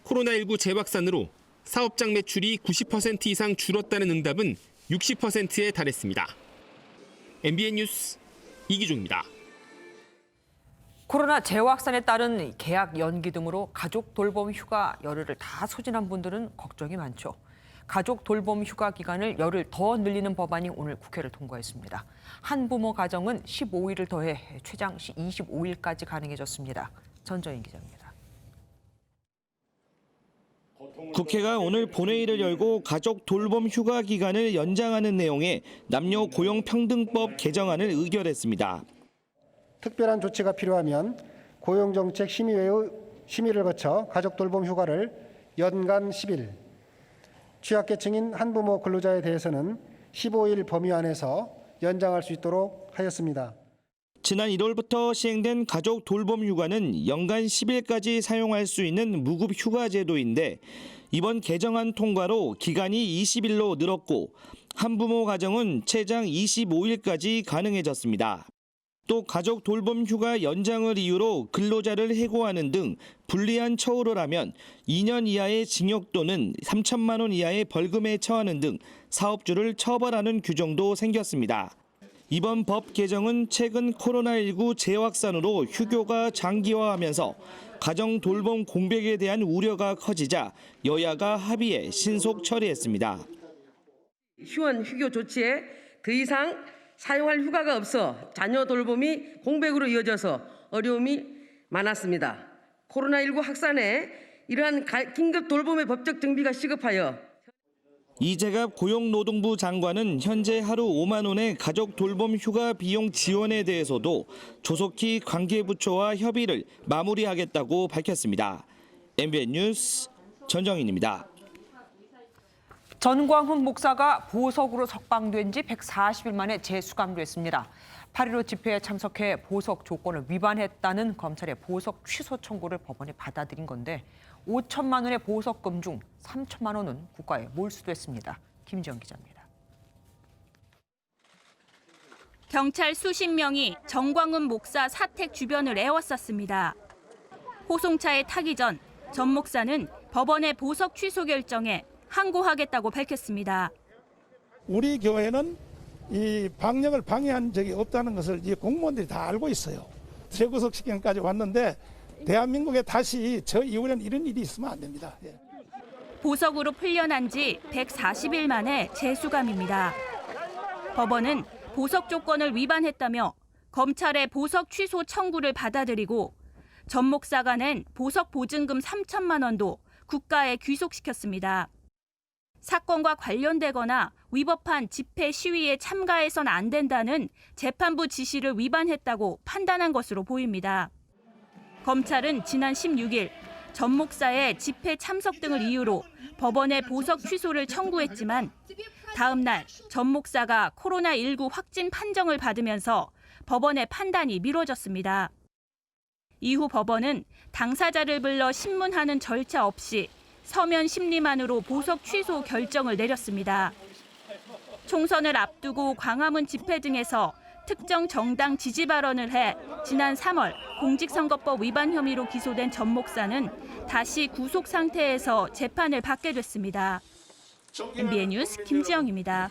코로나19 재확산으로 사업장 매출이 90% 이상 줄었다는 응답은 60%에 달했습니다. MBN 뉴스 이기종입니다. 코로나 재확산에 따른 계약 연기 등으로 가족 돌봄 휴가 열흘을 다 소진한 분들은 걱정이 많죠. 가족 돌봄 휴가 기간을 열흘 더 늘리는 법안이 오늘 국회를 통과했습니다. 한부모 가정은 15일을 더해 최장시 25일까지 가능해졌습니다. 전정인 기자입니다. 국회가 오늘 본회의를 열고 가족 돌봄 휴가 기간을 연장하는 내용의 남녀 고용평등법 개정안을 의결했습니다. 특별한 조치가 필요하면 고용정책심의회의 심의를 거쳐 가족 돌봄 휴가를 연간 10일, 취약계층인 한부모 근로자에 대해서는 15일 범위 안에서 연장할 수 있도록 하였습니다. 지난 1월부터 시행된 가족 돌봄 휴가는 연간 10일까지 사용할 수 있는 무급 휴가 제도인데 이번 개정안 통과로 기간이 20일로 늘었고 한부모 가정은 최장 25일까지 가능해졌습니다. 또 가족 돌봄 휴가 연장을 이유로 근로자를 해고하는 등 불리한 처우를 하면 2년 이하의 징역 또는 3천만 원 이하의 벌금에 처하는 등 사업주를 처벌하는 규정도 생겼습니다. 이번 법 개정은 최근 코로나19 재확산으로 휴교가 장기화하면서 가정 돌봄 공백에 대한 우려가 커지자 여야가 합의해 신속 처리했습니다. 휴원 휴교 조치에 더 이상 사용할 휴가가 없어 자녀 돌봄이 공백으로 이어져서 어려움이 많았습니다. 코로나19 확산에 이러한 긴급 돌봄의 법적 정비가 시급하여 이재갑 고용노동부 장관은 현재 하루 5만 원의 가족 돌봄 휴가 비용 지원에 대해서도 조속히 관계부처와 협의를 마무리하겠다고 밝혔습니다. MBN 뉴스 전정인입니다. 전광훈 목사가 보석으로 석방된 지 140일 만에 재수감됐습니다. 8.15 집회에 참석해 보석 조건을 위반했다는 검찰의 보석 취소 청구를 법원이 받아들인 건데 5천만 원의 보석금 중 3천만 원은 국가에 몰수됐습니다. 김지영 기자입니다. 경찰 수십 명이 정광훈 목사 사택 주변을 에워쌌습니다. 호송차에 타기 전 전 목사는 법원의 보석 취소 결정에 항고하겠다고 밝혔습니다. 우리 교회는 이 방역을 방해한 적이 없다는 것을 이 공무원들이 다 알고 있어요. 재구속 시경까지 왔는데 대한민국에 다시 저 이후에는 이런 일이 있으면 안 됩니다. 예. 보석으로 풀려난 지 140일 만에 재수감입니다. 법원은 보석 조건을 위반했다며 검찰의 보석 취소 청구를 받아들이고 전 목사가 낸 보석 보증금 3천만 원도 국가에 귀속시켰습니다. 사건과 관련되거나 위법한 집회 시위에 참가해선 안 된다는 재판부 지시를 위반했다고 판단한 것으로 보입니다. 검찰은 지난 16일 전 목사의 집회 참석 등을 이유로 법원에 보석 취소를 청구했지만 다음 날 전 목사가 코로나19 확진 판정을 받으면서 법원의 판단이 미뤄졌습니다. 이후 법원은 당사자를 불러 신문하는 절차 없이 서면 심리만으로 보석 취소 결정을 내렸습니다. 총선을 앞두고 광화문 집회 등에서 특정 정당 지지 발언을 해 지난 3월 공직선거법 위반 혐의로 기소된 전 목사는 다시 구속 상태에서 재판을 받게 됐습니다. MBN 뉴스 김지영입니다.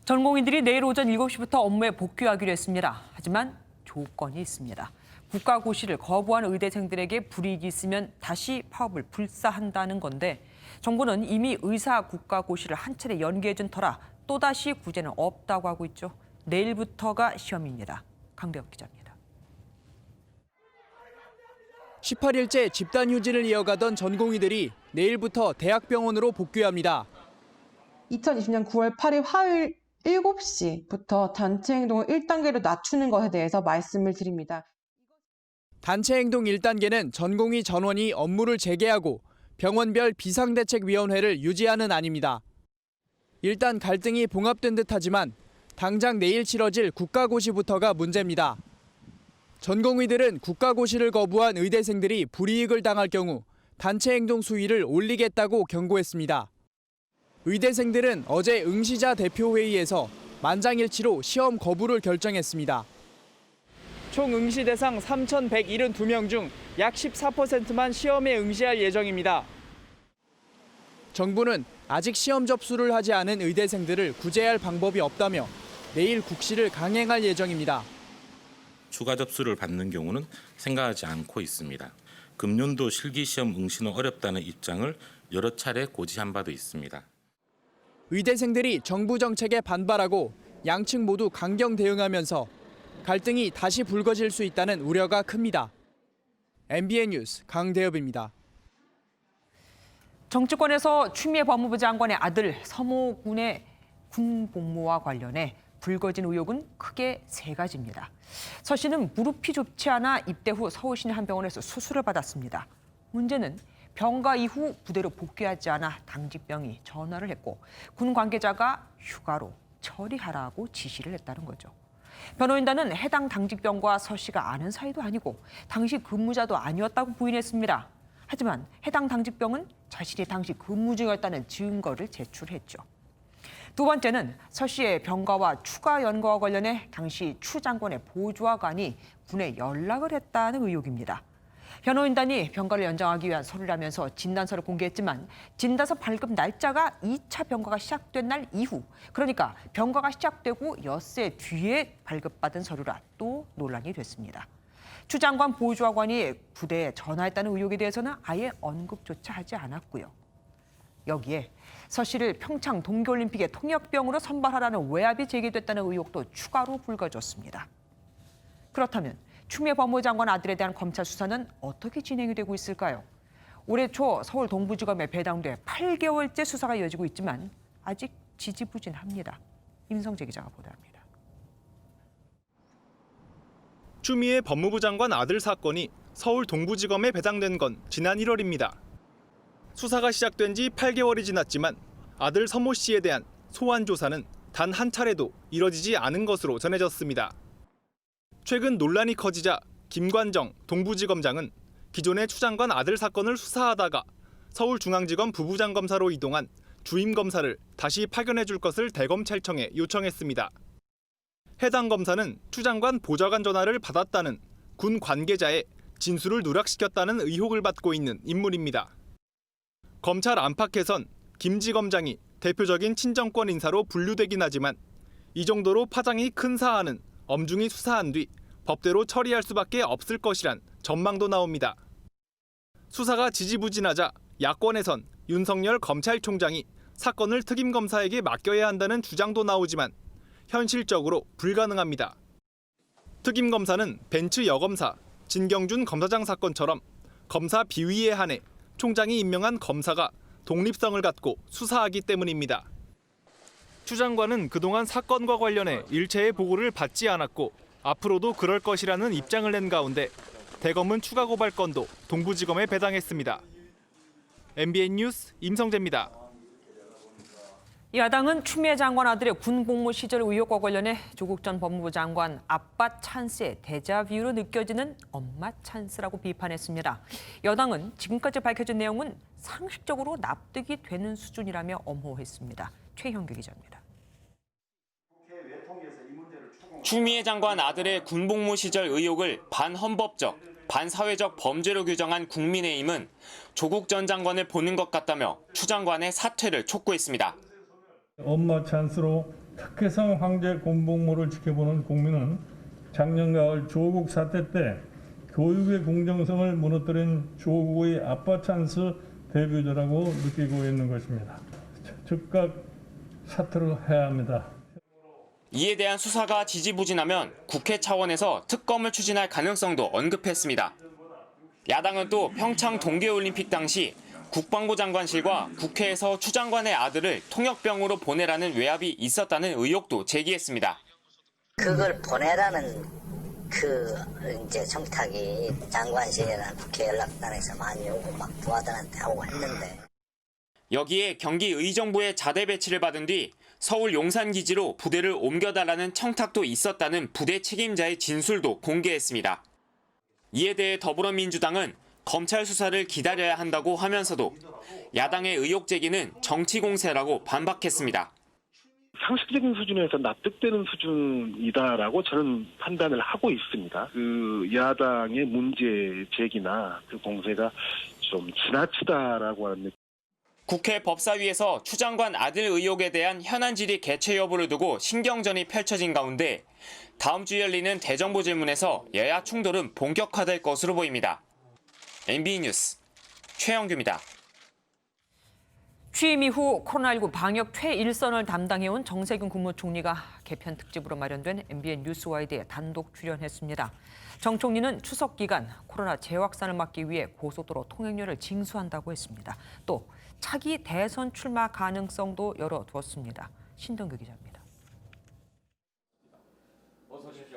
전공인들이 내일 오전 7시부터 업무에 복귀하기로 했습니다. 하지만 조건이 있습니다. 국가고시를 거부한 의대생들에게 불이익이 있으면 다시 파업을 불사한다는 건데 정부는 이미 의사 국가고시를 한 차례 연기해준 터라 또다시 구제는 없다고 하고 있죠. 내일부터가 시험입니다. 강대혁 기자입니다. 18일째 집단 휴진을 이어가던 전공의들이 내일부터 대학병원으로 복귀합니다. 2020년 9월 8일 화요일 7시부터 단체 행동을 1단계로 낮추는 것에 대해서 말씀을 드립니다. 단체 행동 1단계는 전공의 전원이 업무를 재개하고 병원별 비상대책위원회를 유지하는 안입니다. 일단 갈등이 봉합된 듯하지만 당장 내일 치러질 국가고시부터가 문제입니다. 전공의들은 국가고시를 거부한 의대생들이 불이익을 당할 경우 단체 행동 수위를 올리겠다고 경고했습니다. 의대생들은 어제 응시자 대표회의에서 만장일치로 시험 거부를 결정했습니다. 총 응시 대상 3,172명 중 약 14%만 시험에 응시할 예정입니다. 정부는 아직 시험 접수를 하지 않은 의대생들을 구제할 방법이 없다며 내일 국시를 강행할 예정입니다. 추가 접수를 받는 경우는 생각하지 않고 있습니다. 금년도 실기시험 응시는 어렵다는 입장을 여러 차례 고지한 바도 있습니다. 의대생들이 정부 정책에 반발하고 양측 모두 강경 대응하면서 갈등이 다시 불거질 수 있다는 우려가 큽니다. MBN 뉴스 강대엽입니다. 정치권에서 추미애 법무부 장관의 아들 서모 군의 군 복무와 관련해 불거진 의혹은 크게 세 가지입니다. 서 씨는 무릎이 좋지 않아 입대 후 서울시내 한 병원에서 수술을 받았습니다. 문제는 병가 이후 부대로 복귀하지 않아 당직병이 전화를 했고 군 관계자가 휴가로 처리하라고 지시를 했다는 거죠. 변호인단은 해당 당직병과 서 씨가 아는 사이도 아니고 당시 근무자도 아니었다고 부인했습니다. 하지만 해당 당직병은 자신이 당시 근무 중이었다는 증거를 제출했죠. 두 번째는 서 씨의 병가와 추가 연가와 관련해 당시 추 장관의 보좌관이 군에 연락을 했다는 의혹입니다. 변호인단이 병가를 연장하기 위한 서류라면서 진단서를 공개했지만 진단서 발급 날짜가 2차 병가가 시작된 날 이후, 그러니까 병가가 시작되고 엿새 뒤에 발급받은 서류라 또 논란이 됐습니다. 추 장관 보좌관이 부대에 전화했다는 의혹에 대해서는 아예 언급조차 하지 않았고요. 여기에 서 씨를 평창 동계올림픽의 통역병으로 선발하라는 외압이 제기됐다는 의혹도 추가로 불거졌습니다. 그렇다면 추미애 법무부 장관 아들에 대한 검찰 수사는 어떻게 진행이 되고 있을까요? 올해 초 서울 동부지검에 배당돼 8개월째 수사가 이어지고 있지만 아직 지지부진합니다. 임성재 기자가 보도합니다. 추미애 법무부 장관 아들 사건이 서울 동부지검에 배당된 건 지난 1월입니다. 수사가 시작된 지 8개월이 지났지만 아들 서모 씨에 대한 소환 조사는 단 한 차례도 이뤄지지 않은 것으로 전해졌습니다. 최근 논란이 커지자 김관정 동부지검장은 기존의 추 장관 아들 사건을 수사하다가 서울중앙지검 부부장 검사로 이동한 주임 검사를 다시 파견해 줄 것을 대검찰청에 요청했습니다. 해당 검사는 추 장관 보좌관 전화를 받았다는 군 관계자의 진술을 누락시켰다는 의혹을 받고 있는 인물입니다. 검찰 안팎에선 김 지검장이 대표적인 친정권 인사로 분류되긴 하지만 이 정도로 파장이 큰 사안은 엄중히 수사한 뒤 법대로 처리할 수밖에 없을 것이란 전망도 나옵니다. 수사가 지지부진하자 야권에선 윤석열 검찰총장이 사건을 특임검사에게 맡겨야 한다는 주장도 나오지만 현실적으로 불가능합니다. 특임검사는 벤츠 여검사, 진경준 검사장 사건처럼 검사 비위에 한해 총장이 임명한 검사가 독립성을 갖고 수사하기 때문입니다. 추 장관은 그동안 사건과 관련해 일체의 보고를 받지 않았고 앞으로도 그럴 것이라는 입장을 낸 가운데 대검은 추가 고발 건도 동부지검에 배당했습니다. MBN 뉴스 임성재입니다. 야당은 추미애 장관 아들의 군 복무 시절 의혹과 관련해 조국 전 법무부 장관 아빠 찬스의 데자뷰로 느껴지는 엄마 찬스라고 비판했습니다. 여당은 지금까지 밝혀진 내용은 상식적으로 납득이 되는 수준이라며 엄호했습니다. 최형규 기자입니다. 추미애 장관 아들의 군 복무 시절 의혹을 반헌법적, 반사회적 범죄로 규정한 국민의힘은 조국 전 장관을 보는 것 같다며 추 장관의 사퇴를 촉구했습니다. 엄마 찬스로 특혜성 황제 군복무를 지켜보는 국민은 작년 가을 조국 사태 때 교육의 공정성을 무너뜨린 조국의 아빠 찬스 데뷔자라고 느끼고 있는 것입니다. 즉각 사퇴를 해야 합니다. 이에 대한 수사가 지지부진하면 국회 차원에서 특검을 추진할 가능성도 언급했습니다. 야당은 또 평창 동계올림픽 당시 국방부 장관실과 국회에서 추 장관의 아들을 통역병으로 보내라는 외압이 있었다는 의혹도 제기했습니다. 그걸 보내라는 이제 청탁이 장관실이나 국회 연락단에서 많이 오고 막 부하들한테 하고 했는데. 여기에 경기 의정부의 자대 배치를 받은 뒤 서울 용산기지로 부대를 옮겨달라는 청탁도 있었다는 부대 책임자의 진술도 공개했습니다. 이에 대해 더불어민주당은 검찰 수사를 기다려야 한다고 하면서도 야당의 의혹 제기는 정치 공세라고 반박했습니다. 상식적인 수준에서 납득되는 수준이다라고 저는 판단을 하고 있습니다. 그 야당의 문제 제기나 그 공세가 좀 지나치다라고 하는 느낌. 국회 법사위에서 추 장관 아들 의혹에 대한 현안 질의 개최 여부를 두고 신경전이 펼쳐진 가운데 다음 주 열리는 대정부 질문에서 여야 충돌은 본격화될 것으로 보입니다. MBN 뉴스 최영규입니다. 취임 이후 코로나19 방역 최일선을 담당해온 정세균 국무총리가 개편 특집으로 마련된 MBN 뉴스와이드에 단독 출연했습니다. 정 총리는 추석 기간 코로나 재확산을 막기 위해 고속도로 통행료를 징수한다고 했습니다. 또 차기 대선 출마 가능성도 열어두었습니다. 신동규 기자입니다.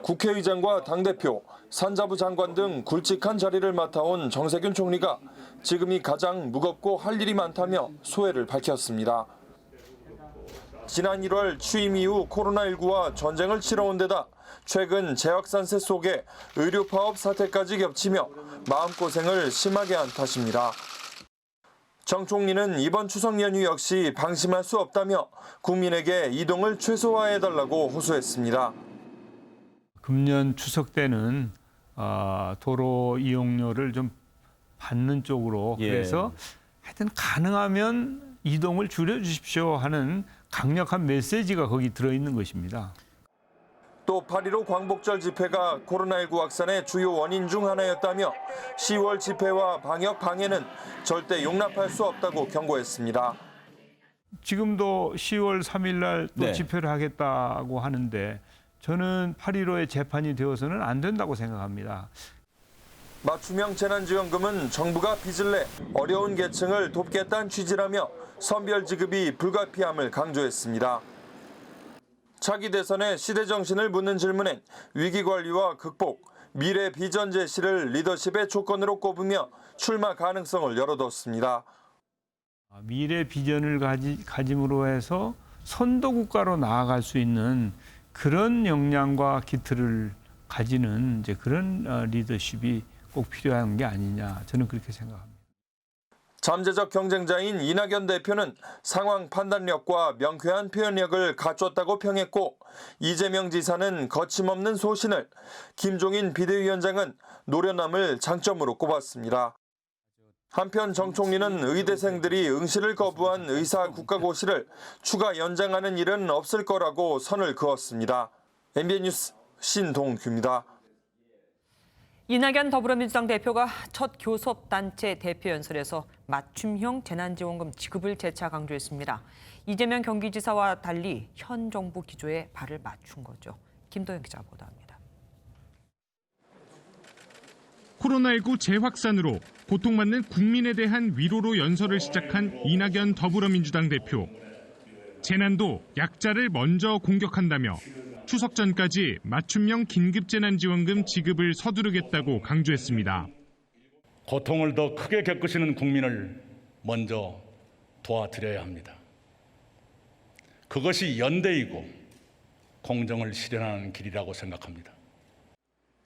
국회의장과 당대표, 산자부 장관 등 굵직한 자리를 맡아온 정세균 총리가 지금이 가장 무겁고 할 일이 많다며 소회를 밝혔습니다. 지난 1월 취임 이후 코로나19와 전쟁을 치러온 데다 최근 재확산세 속에 의료파업 사태까지 겹치며 마음고생을 심하게 한 탓입니다. 정 총리는 이번 추석 연휴 역시 방심할 수 없다며 국민에게 이동을 최소화해달라고 호소했습니다. 금년 추석 때는 도로 이용료를 좀 받는 쪽으로 그래서 하여튼 가능하면 이동을 줄여주십시오 하는 강력한 메시지가 거기 들어있는 것입니다. 또 8.15 광복절 집회가 코로나19 확산의 주요 원인 중 하나였다며 10월 집회와 방역 방해는 절대 용납할 수 없다고 경고했습니다. 지금도 10월 3일 날 또 집회를 하겠다고 하는데 저는 8.15의 재판이 되어서는 안 된다고 생각합니다. 맞춤형 재난지원금은 정부가 빚을 내 어려운 계층을 돕겠다는 취지라며 선별 지급이 불가피함을 강조했습니다. 차기 대선에 시대 정신을 묻는 질문엔 위기관리와 극복, 미래 비전 제시를 리더십의 조건으로 꼽으며 출마 가능성을 열어뒀습니다. 미래 비전을 가짐으로 해서 선도국가로 나아갈 수 있는 그런 역량과 기틀을 가지는 이제 그런 리더십이 꼭 필요한 게 아니냐, 저는 그렇게 생각합니다. 잠재적 경쟁자인 이낙연 대표는 상황 판단력과 명쾌한 표현력을 갖췄다고 평했고, 이재명 지사는 거침없는 소신을, 김종인 비대위원장은 노련함을 장점으로 꼽았습니다. 한편 정 총리는 의대생들이 응시를 거부한 의사 국가고시를 추가 연장하는 일은 없을 거라고 선을 그었습니다. MBN 뉴스 신동규입니다. 이낙연 더불어민주당 대표가 첫 교섭단체 대표 연설에서 맞춤형 재난지원금 지급을 재차 강조했습니다. 이재명 경기지사와 달리 현 정부 기조에 발을 맞춘 거죠. 김도영 기자가 보도합니다. 코로나19 재확산으로 고통받는 국민에 대한 위로로 연설을 시작한 이낙연 더불어민주당 대표. 재난도 약자를 먼저 공격한다며 추석 전까지 맞춤형 긴급재난지원금 지급을 서두르겠다고 강조했습니다. 고통을 더 크게 겪으시는 국민을 먼저 도와드려야 합니다. 그것이 연대이고 공정을 실현하는 길이라고 생각합니다.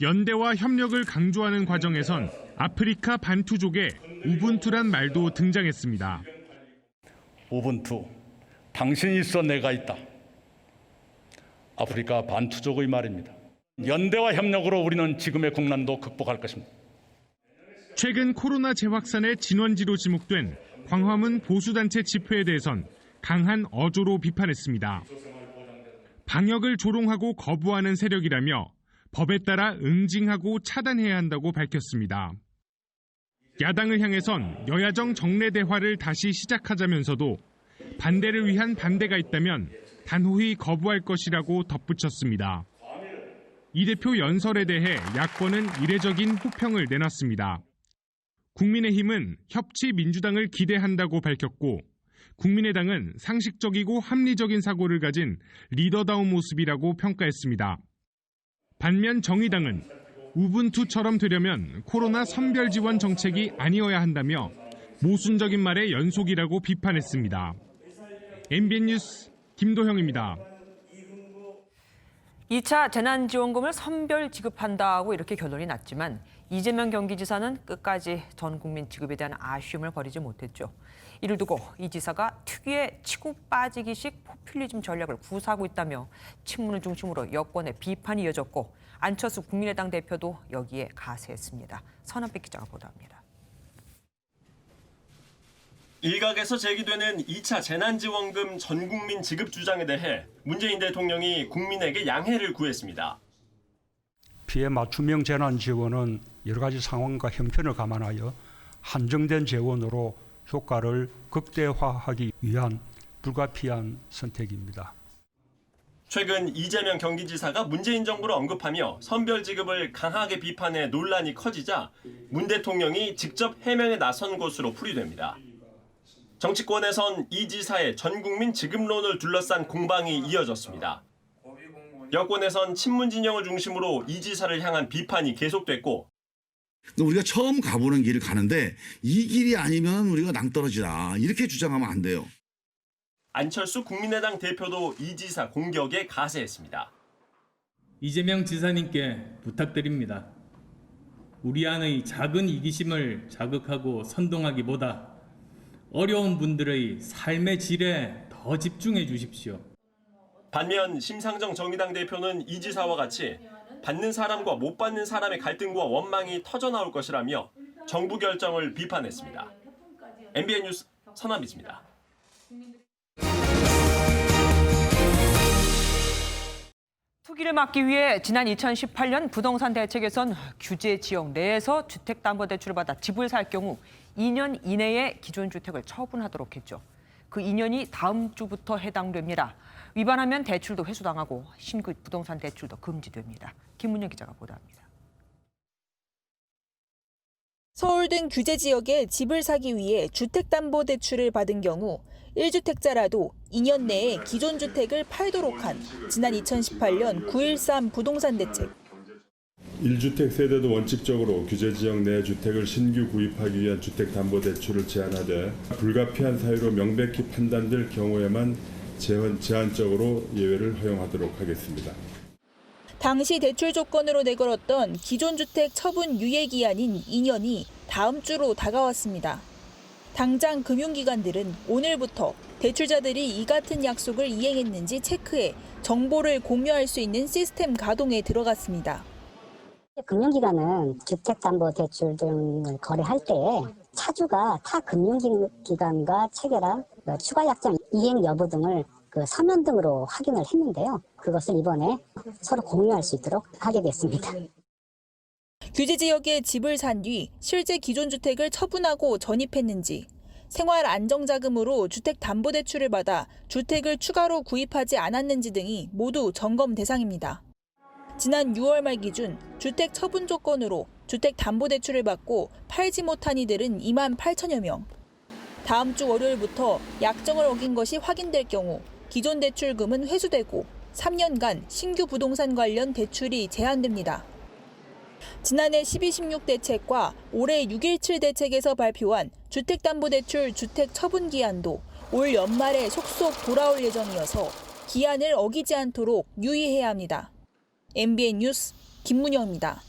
연대와 협력을 강조하는 과정에선 아프리카 반투족의 우분투란 말도 등장했습니다. 우분투, 당신이 있어 내가 있다. 아프리카 반투족의 말입니다. 연대와 협력으로 우리는 지금의 국난도 극복할 것입니다. 최근 코로나 재확산의 진원지로 지목된 광화문 보수단체 집회에 대해선 강한 어조로 비판했습니다. 방역을 조롱하고 거부하는 세력이라며 법에 따라 응징하고 차단해야 한다고 밝혔습니다. 야당을 향해선 여야정 정례 대화를 다시 시작하자면서도 반대를 위한 반대가 있다면 단호히 거부할 것이라고 덧붙였습니다. 이 대표 연설에 대해 야권은 이례적인 호평을 내놨습니다. 국민의힘은 협치 민주당을 기대한다고 밝혔고, 국민의당은 상식적이고 합리적인 사고를 가진 리더다운 모습이라고 평가했습니다. 반면 정의당은 우분투처럼 되려면 코로나 선별 지원 정책이 아니어야 한다며 모순적인 말의 연속이라고 비판했습니다. MBN 뉴스 김도형입니다. 2차 재난지원금을 선별 지급한다고 이렇게 결론이 났지만 이재명 경기지사는 끝까지 전 국민 지급에 대한 아쉬움을 버리지 못했죠. 이를 두고 이 지사가 특유의 치고 빠지기식 포퓰리즘 전략을 구사하고 있다며 친문을 중심으로 여권의 비판이 이어졌고, 안철수 국민의당 대표도 여기에 가세했습니다. 선한빛 기자가 보도합니다. 일각에서 제기되는 2차 재난지원금 전 국민 지급 주장에 대해 문재인 대통령이 국민에게 양해를 구했습니다. 피해 맞춤형 재난지원은 여러 가지 상황과 형편을 감안하여 한정된 재원으로 효과를 극대화하기 위한 불가피한 선택입니다. 최근 이재명 경기지사가 문재인 정부를 언급하며 선별 지급을 강하게 비판해 논란이 커지자 문 대통령이 직접 해명에 나선 것으로 풀이됩니다. 정치권에선 이 지사의 전 국민 지급론을 둘러싼 공방이 이어졌습니다. 여권에선 친문 진영을 중심으로 이 지사를 향한 비판이 계속됐고, 우리가 처음 가보는 길을 가는데 이 길이 아니면 우리가 낭떠러지다, 이렇게 주장하면 안 돼요. 안철수 국민의당 대표도 이 지사 공격에 가세했습니다. 이재명 지사님께 부탁드립니다. 우리 안의 작은 이기심을 자극하고 선동하기보다 어려운 분들의 삶의 질에 더 집중해 주십시오. 반면 심상정 정의당 대표는 이 지사와 같이 받는 사람과 못 받는 사람의 갈등과 원망이 터져나올 것이라며 정부 결정을 비판했습니다. MBN 뉴스 선한빛입니다. 투기를 막기 위해 지난 2018년 부동산 대책에선 규제 지역 내에서 주택담보대출을 받아 집을 살 경우 2년 이내에 기존 주택을 처분하도록 했죠. 그 2년이 다음 주부터 해당됩니다. 위반하면 대출도 회수당하고 신규 부동산 대출도 금지됩니다. 김문영 기자가 보도합니다. 서울 등 규제 지역에 집을 사기 위해 주택담보대출을 받은 경우 1주택자라도 2년 내에 기존 주택을 팔도록 한 지난 2018년 9.13 부동산 대책. 1주택 세대도 원칙적으로 규제 지역 내 주택을 신규 구입하기 위한 주택담보대출을 제한하되 불가피한 사유로 명백히 판단될 경우에만 제한적으로 예외를 허용하도록 하겠습니다. 당시 대출 조건으로 내걸었던 기존 주택 처분 유예 기한인 2년이 다음 주로 다가왔습니다. 당장 금융기관들은 오늘부터 대출자들이 이 같은 약속을 이행했는지 체크해 정보를 공유할 수 있는 시스템 가동에 들어갔습니다. 금융기관은 주택담보대출 등을 거래할 때 차주가 타 금융기관과 체결한 추가 약정 이행 여부 등을 서면 등으로 확인을 했는데요. 그것을 이번에 서로 공유할 수 있도록 하게 됐습니다. 규제 지역에 집을 산 뒤 실제 기존 주택을 처분하고 전입했는지, 생활 안정자금으로 주택담보대출을 받아 주택을 추가로 구입하지 않았는지 등이 모두 점검 대상입니다. 지난 6월 말 기준 주택 처분 조건으로 주택담보대출을 받고 팔지 못한 이들은 2만 8천여 명. 다음 주 월요일부터 약정을 어긴 것이 확인될 경우 기존 대출금은 회수되고 3년간 신규 부동산 관련 대출이 제한됩니다. 지난해 12.16 대책과 올해 6.17 대책에서 발표한 주택담보대출 주택처분기한도 올 연말에 속속 돌아올 예정이어서 기한을 어기지 않도록 유의해야 합니다. MBN 뉴스 김문영입니다.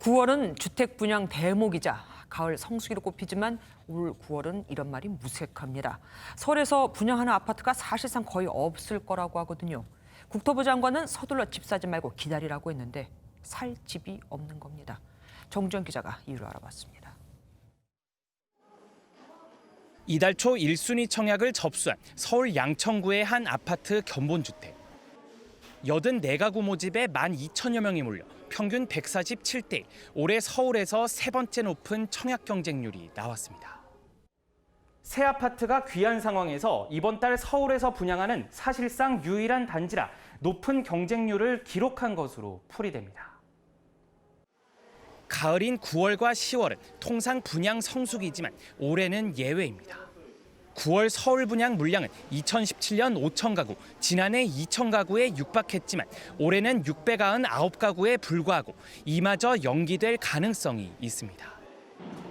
9월은 주택 분양 대목이자 가을 성수기로 꼽히지만 올 9월은 이런 말이 무색합니다. 서울에서 분양하는 아파트가 사실상 거의 없을 거라고 하거든요. 국토부 장관은 서둘러 집 사지 말고 기다리라고 했는데 살 집이 없는 겁니다. 정주영 기자가 이유를 알아봤습니다. 이달 초 1순위 청약을 접수한 서울 양천구의 한 아파트 견본주택. 84가구 모집에 12,000여 명이 몰려 평균 147대 1, 올해 서울에서 세 번째 높은 청약 경쟁률이 나왔습니다. 새 아파트가 귀한 상황에서 이번 달 서울에서 분양하는 사실상 유일한 단지라 높은 경쟁률을 기록한 것으로 풀이됩니다. 가을인 9월과 10월은 통상 분양 성수기지만 올해는 예외입니다. 9월 서울 분양 물량은 2017년 5,000가구, 지난해 2,000가구에 육박했지만 올해는 699가구에 불과하고 이마저 연기될 가능성이 있습니다.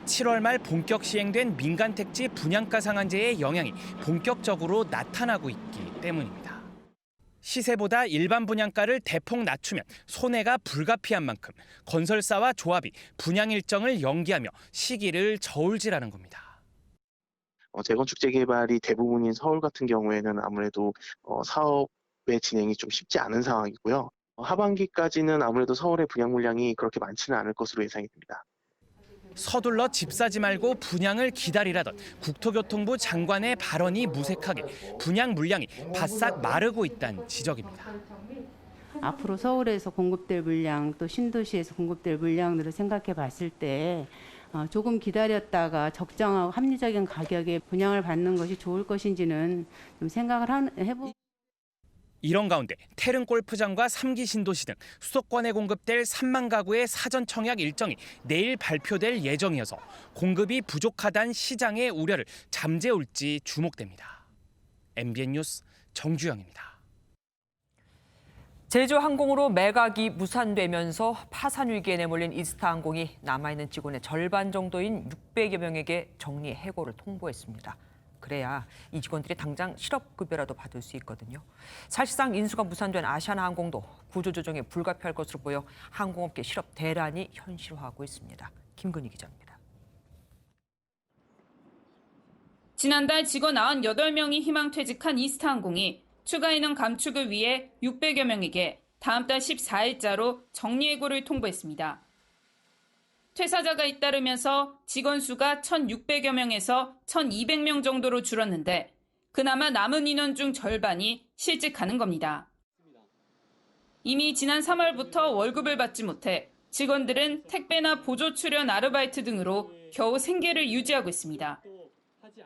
7월 말 본격 시행된 민간택지 분양가 상한제의 영향이 본격적으로 나타나고 있기 때문입니다. 시세보다 일반 분양가를 대폭 낮추면 손해가 불가피한 만큼 건설사와 조합이 분양 일정을 연기하며 시기를 저울질하는 겁니다. 재건축 재개발이 대부분인 서울 같은 경우에는 아무래도 사업의 진행이 좀 쉽지 않은 상황이고요. 하반기까지는 아무래도 서울의 분양 물량이 그렇게 많지는 않을 것으로 예상이 됩니다. 서둘러 집 사지 말고 분양을 기다리라던 국토교통부 장관의 발언이 무색하게 분양 물량이 바싹 마르고 있다는 지적입니다. 앞으로 서울에서 공급될 물량 또 신도시에서 공급될 물량으로 생각해 봤을 때 조금 기다렸다가 적정하고 합리적인 가격에 분양을 받는 것이 좋을 것인지는 좀 생각을 해보고. 이런 가운데 태릉 골프장과 3기 신도시 등 수도권에 공급될 3만 가구의 사전 청약 일정이 내일 발표될 예정이어서 공급이 부족하다는 시장의 우려를 잠재울지 주목됩니다. MBN 뉴스 정주영입니다. 제주항공으로 매각이 무산되면서 파산 위기에 내몰린 이스타항공이 남아있는 직원의 절반 정도인 600여 명에게 정리 해고를 통보했습니다. 그래야 이 직원들이 당장 실업급여라도 받을 수 있거든요. 사실상 인수가 무산된 아시아나항공도 구조조정이 불가피할 것으로 보여 항공업계 실업 대란이 현실화하고 있습니다. 김근희 기자입니다. 지난달 직원 98명이 희망퇴직한 이스타항공이 추가 인원 감축을 위해 600여 명에게 다음 달 14일자로 정리해고를 통보했습니다. 퇴사자가 잇따르면서 직원 수가 1,600여 명에서 1,200명 정도로 줄었는데 그나마 남은 인원 중 절반이 실직하는 겁니다. 이미 지난 3월부터 월급을 받지 못해 직원들은 택배나 보조 출연 아르바이트 등으로 겨우 생계를 유지하고 있습니다.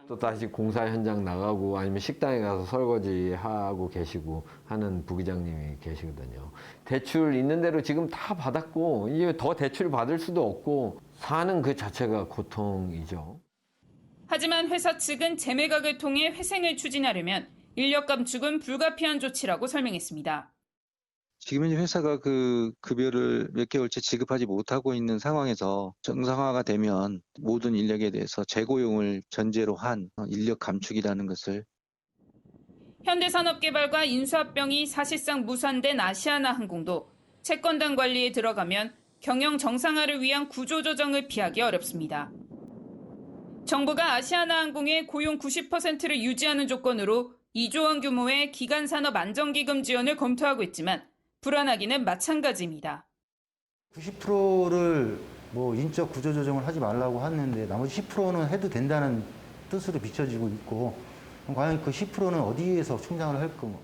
또 다시 공사 현장 나가고 아니면 식당에 가서 설거지하고 계시고 하는 부기장님이 계시거든요. 대출 있는 대로 지금 다 받았고 이제 더 대출 받을 수도 없고 사는 그 자체가 고통이죠. 하지만 회사 측은 재매각을 통해 회생을 추진하려면 인력 감축은 불가피한 조치라고 설명했습니다. 지금 현재 회사가 그 급여를 몇 개월째 지급하지 못하고 있는 상황에서 정상화가 되면 모든 인력에 대해서 재고용을 전제로 한 인력 감축이라는 것을 현대산업개발과 인수합병이 사실상 무산된 아시아나항공도 채권단 관리에 들어가면 경영 정상화를 위한 구조조정을 피하기 어렵습니다. 정부가 아시아나항공의 고용 90%를 유지하는 조건으로 2조 원 규모의 기간산업 안정기금 지원을 검토하고 있지만 불안하기는 마찬가지입니다. 90%를 인적 구조조정을 하지 말라고 하는데 나머지 10%는 해도 된다는 뜻으로 비춰지고 있고 과연 그 10%는 어디에서 충당을 할 건가.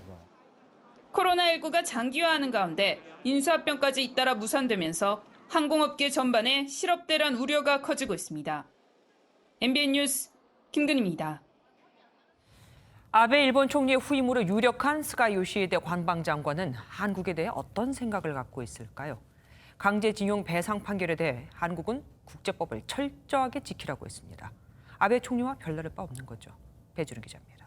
코로나19가 장기화하는 가운데 인수합병까지 잇따라 무산되면서 항공업계 전반에 실업대란 우려가 커지고 있습니다. MBN 뉴스 김근희입니다. 아베 일본 총리의 후임으로 유력한 스가 요시히데 관방장관은 한국에 대해 어떤 생각을 갖고 있을까요? 강제징용 배상 판결에 대해 한국은 국제법을 철저하게 지키라고 했습니다. 아베 총리와 별다를 바 없는 거죠. 배주른 기자입니다.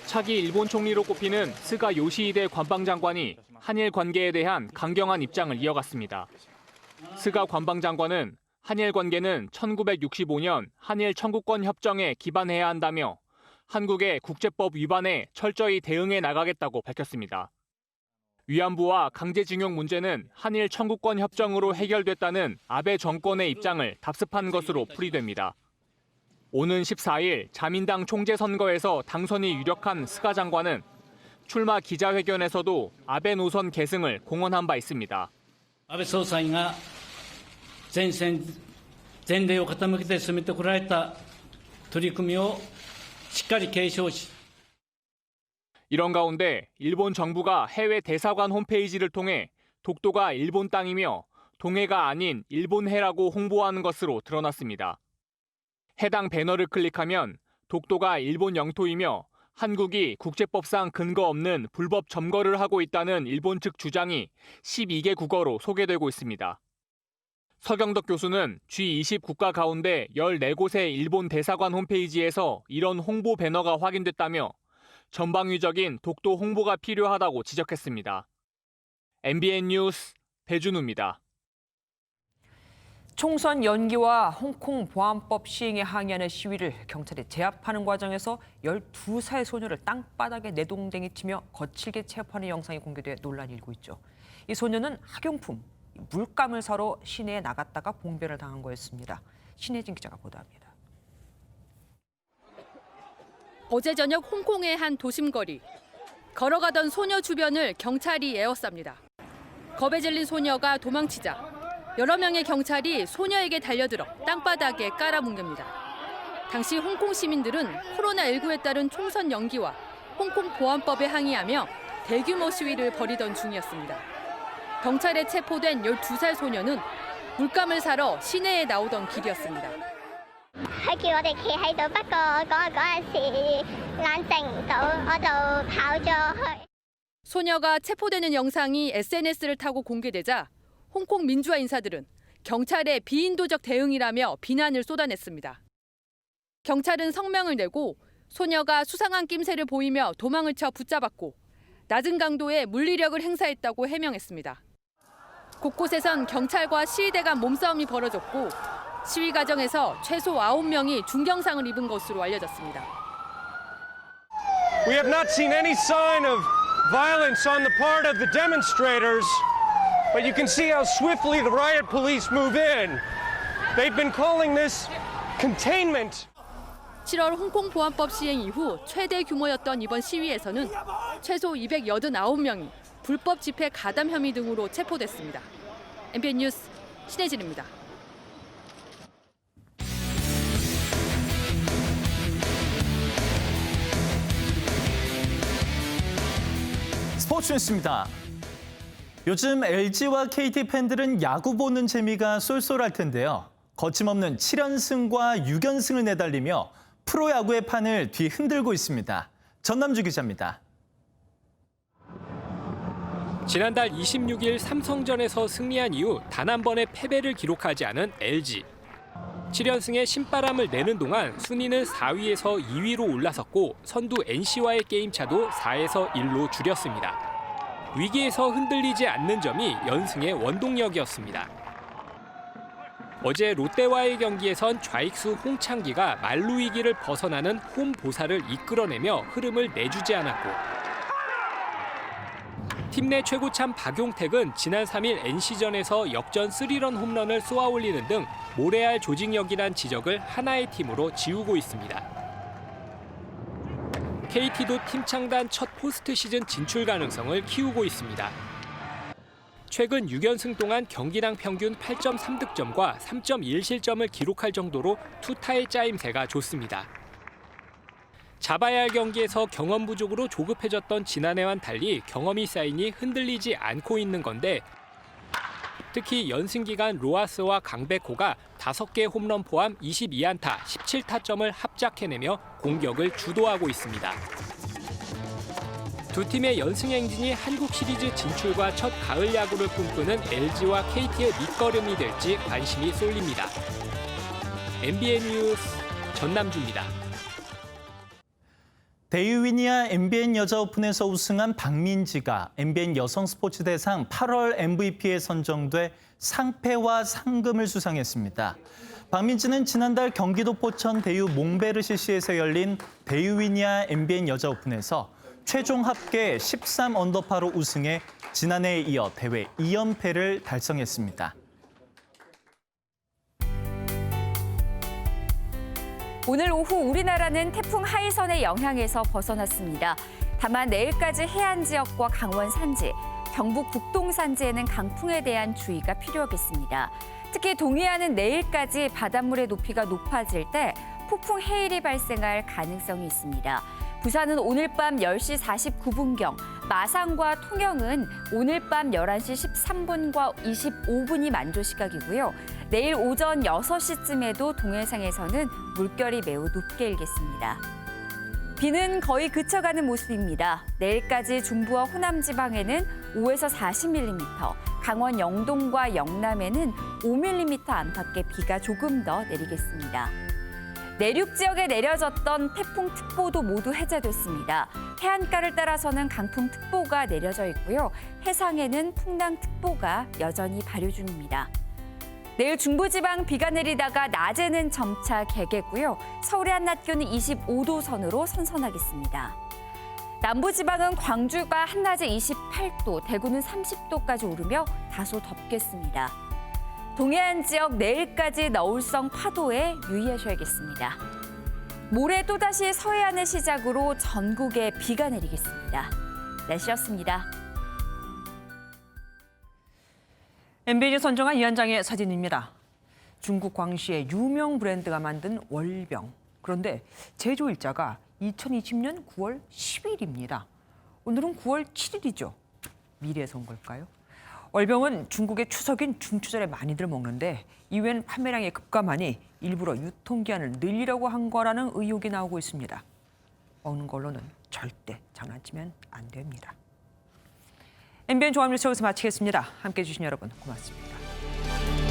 차기 일본 총리로 꼽히는 스가 요시히데 관방장관이 한일 관계에 대한 강경한 입장을 이어갔습니다. 스가 관방장관은 한일 관계는 1965년 한일 청구권 협정에 기반해야 한다며 한국의 국제법 위반에 철저히 대응해 나가겠다고 밝혔습니다. 위안부와 강제징용 문제는 한일 청구권 협정으로 해결됐다는 아베 정권의 입장을 답습한 것으로 풀이됩니다. 오는 14일 자민당 총재 선거에서 당선이 유력한 스가 장관은 출마 기자회견에서도 아베 노선 계승을 공언한 바 있습니다. 아베総裁が前例を傾けて進めてこられた取り組みをしっかり継承し 이런 가운데 일본 정부가 해외 대사관 홈페이지를 통해 독도가 일본 땅이며 동해가 아닌 일본해라고 홍보하는 것으로 드러났습니다. 해당 배너를 클릭하면 독도가 일본 영토이며 한국이 국제법상 근거 없는 불법 점거를 하고 있다는 일본 측 주장이 12개 국어로 소개되고 있습니다. 서경덕 교수는 G20 국가 가운데 14곳의 일본 대사관 홈페이지에서 이런 홍보 배너가 확인됐다며 전방위적인 독도 홍보가 필요하다고 지적했습니다. MBN 뉴스 배준우입니다. 총선 연기와 홍콩 보안법 시행에 항의하는 시위를 경찰이 제압하는 과정에서 12살 소녀를 땅바닥에 내동댕이 치며 거칠게 체포하는 영상이 공개돼 논란이 일고 있죠. 이 소녀는 학용품, 물감을 사러 시내에 나갔다가 봉변을 당한 거였습니다. 신혜진 기자가 보도합니다. 어제 저녁 홍콩의 한 도심거리. 걸어가던 소녀 주변을 경찰이 에워쌉니다. 겁에 질린 소녀가 도망치자 여러 명의 경찰이 소녀에게 달려들어 땅바닥에 깔아뭉갭니다. 당시 홍콩 시민들은 코로나19에 따른 총선 연기와 홍콩 보안법에 항의하며 대규모 시위를 벌이던 중이었습니다. 경찰에 체포된 12살 소녀는 물감을 사러 시내에 나오던 길이었습니다. 소녀가 체포되는 영상이 SNS를 타고 공개되자 홍콩 민주화 인사들은 경찰의 비인도적 대응이라며 비난을 쏟아냈습니다. 경찰은 성명을 내고 소녀가 수상한 낌새를 보이며 도망을 쳐 붙잡았고 낮은 강도의 물리력을 행사했다고 해명했습니다. 곳곳에선 경찰과 시위대 간 몸싸움이 벌어졌고 시위 과정에서 최소 9명이 중경상을 입은 것으로 알려졌습니다. We have not seen any sign of violence on the part of the demonstrators, but you can see how swiftly the riot police move in. They've been calling this containment. 7월 홍콩 보안법 시행 이후 최대 규모였던 이번 시위에서는 최소 289명이 불법 집회 가담 혐의 등으로 체포됐습니다. MBN 뉴스 신혜진입니다. 스포츠 뉴스입니다. 요즘 LG와 KT 팬들은 야구 보는 재미가 쏠쏠할 텐데요. 거침없는 7연승과 6연승을 내달리며 프로야구의 판을 뒤흔들고 있습니다. 전남주 기자입니다. 지난달 26일 삼성전에서 승리한 이후 단 한 번의 패배를 기록하지 않은 LG. 7연승에 신바람을 내는 동안 순위는 4위에서 2위로 올라섰고 선두 NC와의 게임차도 4에서 1로 줄였습니다. 위기에서 흔들리지 않는 점이 연승의 원동력이었습니다. 어제 롯데와의 경기에선 좌익수 홍창기가 만루 위기를 벗어나는 홈 보사를 이끌어내며 흐름을 내주지 않았고 팀 내 최고참 박용택은 지난 3일 NC전에서 역전 3런 홈런을 쏘아올리는 등 모래알 조직력이란 지적을 하나의 팀으로 지우고 있습니다. KT도 팀 창단 첫 포스트 시즌 진출 가능성을 키우고 있습니다. 최근 6연승 동안 경기당 평균 8.3득점과 3.1실점을 기록할 정도로 투타의 짜임새가 좋습니다. 잡아야 할 경기에서 경험 부족으로 조급해졌던 지난해와는 달리 경험이 쌓이니 흔들리지 않고 있는 건데 특히 연승 기간 로하스와 강백호가 5개 홈런 포함 22안타, 17타점을 합작해내며 공격을 주도하고 있습니다. 두 팀의 연승 행진이 한국 시리즈 진출과 첫 가을 야구를 꿈꾸는 LG와 KT의 밑거름이 될지 관심이 쏠립니다. MBN 뉴스 전남주입니다. 데이위니아 MBN 여자 오픈에서 우승한 박민지가 MBN 여성 스포츠 대상 8월 MVP에 선정돼 상패와 상금을 수상했습니다. 박민지는 지난달 경기도 포천 대유 몽베르시시에서 열린 데이위니아 MBN 여자 오픈에서 최종 합계 13언더파로 우승해 지난해에 이어 대회 2연패를 달성했습니다. 오늘 오후 우리나라는 태풍 하이선의 영향에서 벗어났습니다. 다만 내일까지 해안 지역과 강원 산지, 경북 북동 산지에는 강풍에 대한 주의가 필요하겠습니다. 특히 동해안은 내일까지 바닷물의 높이가 높아질 때 폭풍 해일이 발생할 가능성이 있습니다. 부산은 오늘 밤 10시 49분경, 마산과 통영은 오늘 밤 11시 13분과 25분이 만조 시각이고요. 내일 오전 6시쯤에도 동해상에서는 물결이 매우 높게 일겠습니다. 비는 거의 그쳐가는 모습입니다. 내일까지 중부와 호남 지방에는 5에서 40mm, 강원 영동과 영남에는 5mm 안팎의 비가 조금 더 내리겠습니다. 내륙 지역에 내려졌던 태풍특보도 모두 해제됐습니다. 해안가를 따라서는 강풍특보가 내려져 있고요. 해상에는 풍랑특보가 여전히 발효 중입니다. 내일 중부지방 비가 내리다가 낮에는 점차 개겠고요. 서울의 한낮 기온은 25도 선으로 선선하겠습니다. 남부지방은 광주가 한낮에 28도, 대구는 30도까지 오르며 다소 덥겠습니다. 동해안 지역 내일까지 너울성 파도에 유의하셔야겠습니다. 모레 또다시 서해안을 시작으로 전국에 비가 내리겠습니다. 날씨였습니다. MBN이 선정한 이 한 장의 사진입니다. 중국 광시의 유명 브랜드가 만든 월병. 그런데 제조일자가 2020년 9월 10일입니다. 오늘은 9월 7일이죠. 미래에서 온 걸까요? 월병은 중국의 추석인 중추절에 많이들 먹는데 이후엔 판매량이 급감하니 일부러 유통기한을 늘리려고 한 거라는 의혹이 나오고 있습니다. 먹는 걸로는 절대 장난치면 안 됩니다. MBN 종합뉴스 여기서 마치겠습니다. 함께해 주신 여러분 고맙습니다.